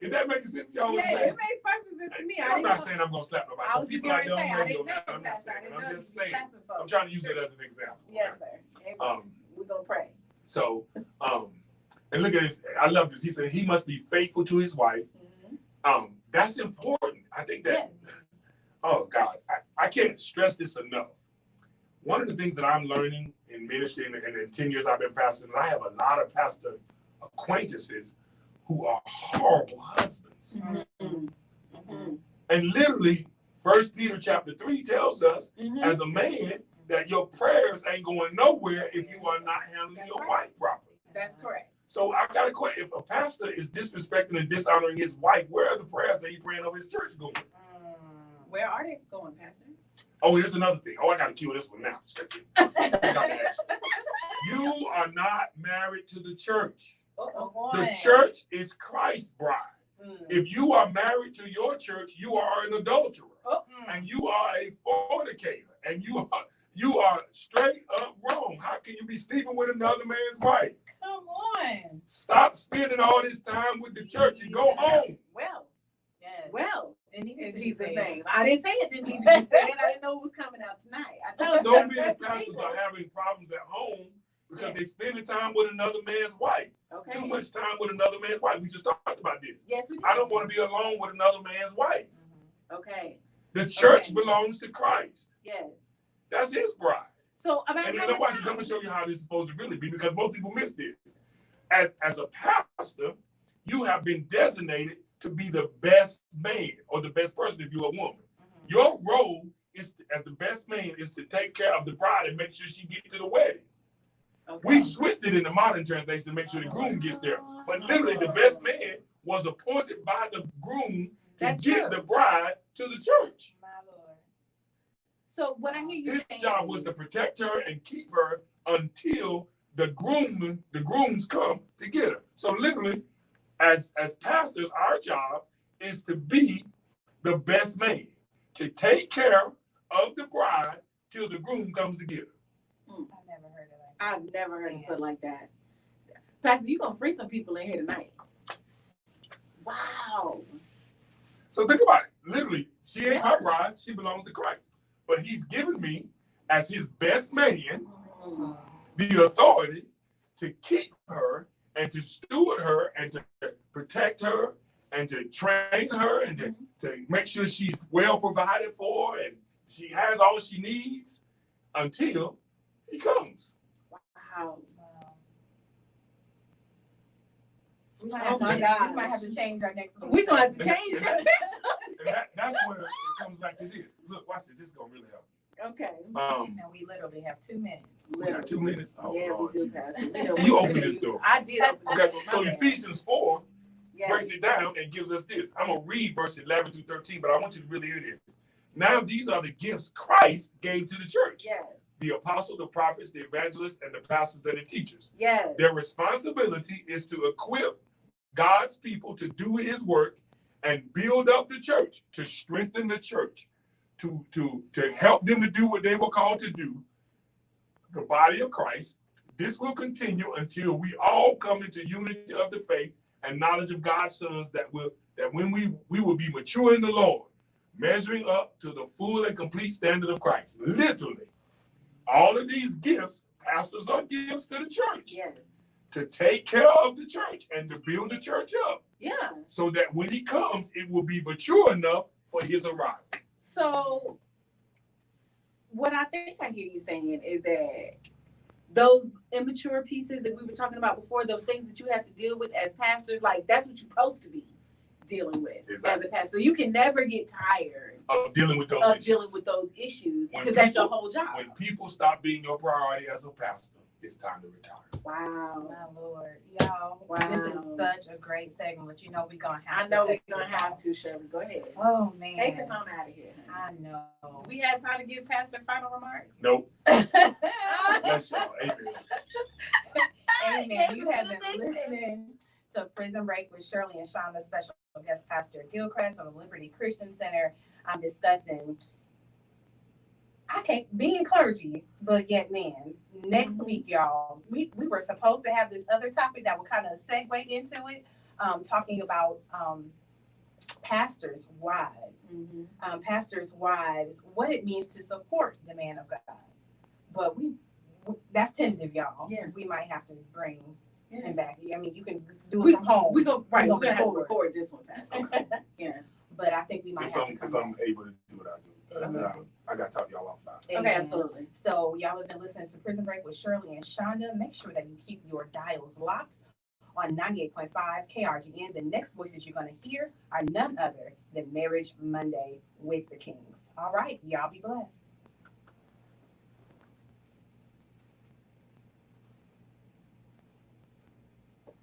is that making sense to y'all? Yeah, it makes perfect sense to me. I'm not saying I'm gonna slap nobody. I Some was just people going out to there say, on I radio, didn't know. I'm not saying. I'm just saying. I'm I'm trying to use it as an example. Yes, sir. Amen. We're going to pray. So, and look at this. I love this. He said he must be faithful to his wife. Mm-hmm. That's important. I think that. Yes. Oh God, I can't stress this enough. One of the things that I'm learning in ministry and in 10 years I've been pastoring, I have a lot of pastor acquaintances who are horrible husbands. Mm-hmm. Mm-hmm. And literally, 1 Peter chapter 3 tells us, Mm-hmm. as a man, that your prayers ain't going nowhere if you are not handling That's your right. wife properly. That's correct. So I got a question. If a pastor is disrespecting and dishonoring his wife, where are the prayers that he praying over his church going? Where are they going, Pastor? Oh, here's another thing. Oh, I got to cue this one now. You are not married to the church. The church is Christ's bride. If you are married to your church, you are an adulterer, and you are a fornicator, and you are straight up wrong. How can you be sleeping with another man's wife? Come on. Stop spending all this time with the church and go home. Well, Yes. well, And in Jesus' name. I didn't say it didn't need to be said. I didn't know it was coming out tonight. I told So you. many pastors are having problems at home because they spending time with another man's wife. Okay. Too much time with another man's wife. We just talked about this. Yes, we did. I don't want to be alone with another man's wife. Okay. The church Okay. belongs to Christ. Yes. That's his bride. So about And how then much I'm time? going to show you how this is supposed to really be, because most people miss this. As a pastor, you have been designated to be the best man or the best person if you're a woman. Your role is as the best man is to take care of the bride and make sure she gets to the wedding. Okay. We've switched it in the modern translation to make sure the groom gets there. But literally, the best man was appointed by the groom to That's get true. the bride to the church. My Lord. So what I hear you His saying job was to protect her and keep her until the grooms come to get her. So literally, as pastors, our job is to be the best man, to take care of the bride till the groom comes to get her. I've never heard of that. I've never heard it put like that. Pastor, you gonna free some people in here tonight. Wow. So think about it. Literally, she ain't my bride. She belongs to Christ. But he's given me as his best man the authority to keep her and to steward her and to protect her and to train her and to make sure she's well provided for and she has all she needs until he comes. Wow. We might Oh have to my change- gosh. we might have to change our next one. We're gonna have to change And that. that's where it comes back to this. Look, watch this. This is gonna really help. Okay. And we literally have 2 minutes. We got 2 minutes. Oh, Yeah, Lord we do, Jesus. Pastor. So you open this door. I did open this Okay, door. so My bad. Ephesians 4 Yes. breaks it down and gives us this. I'm gonna read verse 11 through 13, but I want you to really hear this. Now these are the gifts Christ gave to the church: Yes. the apostle, the prophets, the evangelists, and the pastors and the teachers. Yes. Their responsibility is to equip God's people to do his work and build up the church, to strengthen the church, to help them to do what they were called to do, the body of Christ. This will continue until we all come into unity of the faith and knowledge of God's sons, that when we will be mature in the Lord, measuring up to the full and complete standard of Christ. Literally, all of these gifts, pastors are gifts to the church. Yes. To take care of the church and to build the church up, Yeah. so that when he comes, it will be mature enough for his arrival. So, what I think I hear you saying is that those immature pieces that we were talking about before, those things that you have to deal with as pastors, like that's what you're supposed to be dealing with as a pastor. You can never get tired Of dealing with those of issues. dealing with those issues When because that's your people- whole job. When people stop being your priority as a pastor, it's time to retire. Wow. My Lord, y'all, Wow. this is such a great segment, but you know we're gonna have I know to. we're gonna have to, Shirley. Go ahead. Oh man, Take us on out of here. I know. We had time to give Pastor final remarks. Nope. Bless y'all. Amen. Amen. You have been listening to Prison Break with Shirley and Shonda, special guest pastor Gilchrist of the Liberty Christian Center. I'm discussing being clergy, but yet men. Next week, y'all, we were supposed to have this other topic that would kind of segue into it, talking about pastors' wives. Pastors' wives, what it means to support the man of God. But we that's tentative, y'all. Yeah. We might have to bring Yeah. him back. I mean, you can do it from home. We're gonna have to record. record this one, Pastor. Okay. Yeah. But I think we might If have I'm to come if I'm back. able to do it, I'll do it. Amen. I got to talk to y'all offline. Okay, Amen. absolutely. So y'all have been listening to Prison Break with Shirley and Shonda. Make sure that you keep your dials locked on 98.5 KRGN. The next voices you're going to hear are none other than Marriage Monday with the Kings. All right, y'all be blessed.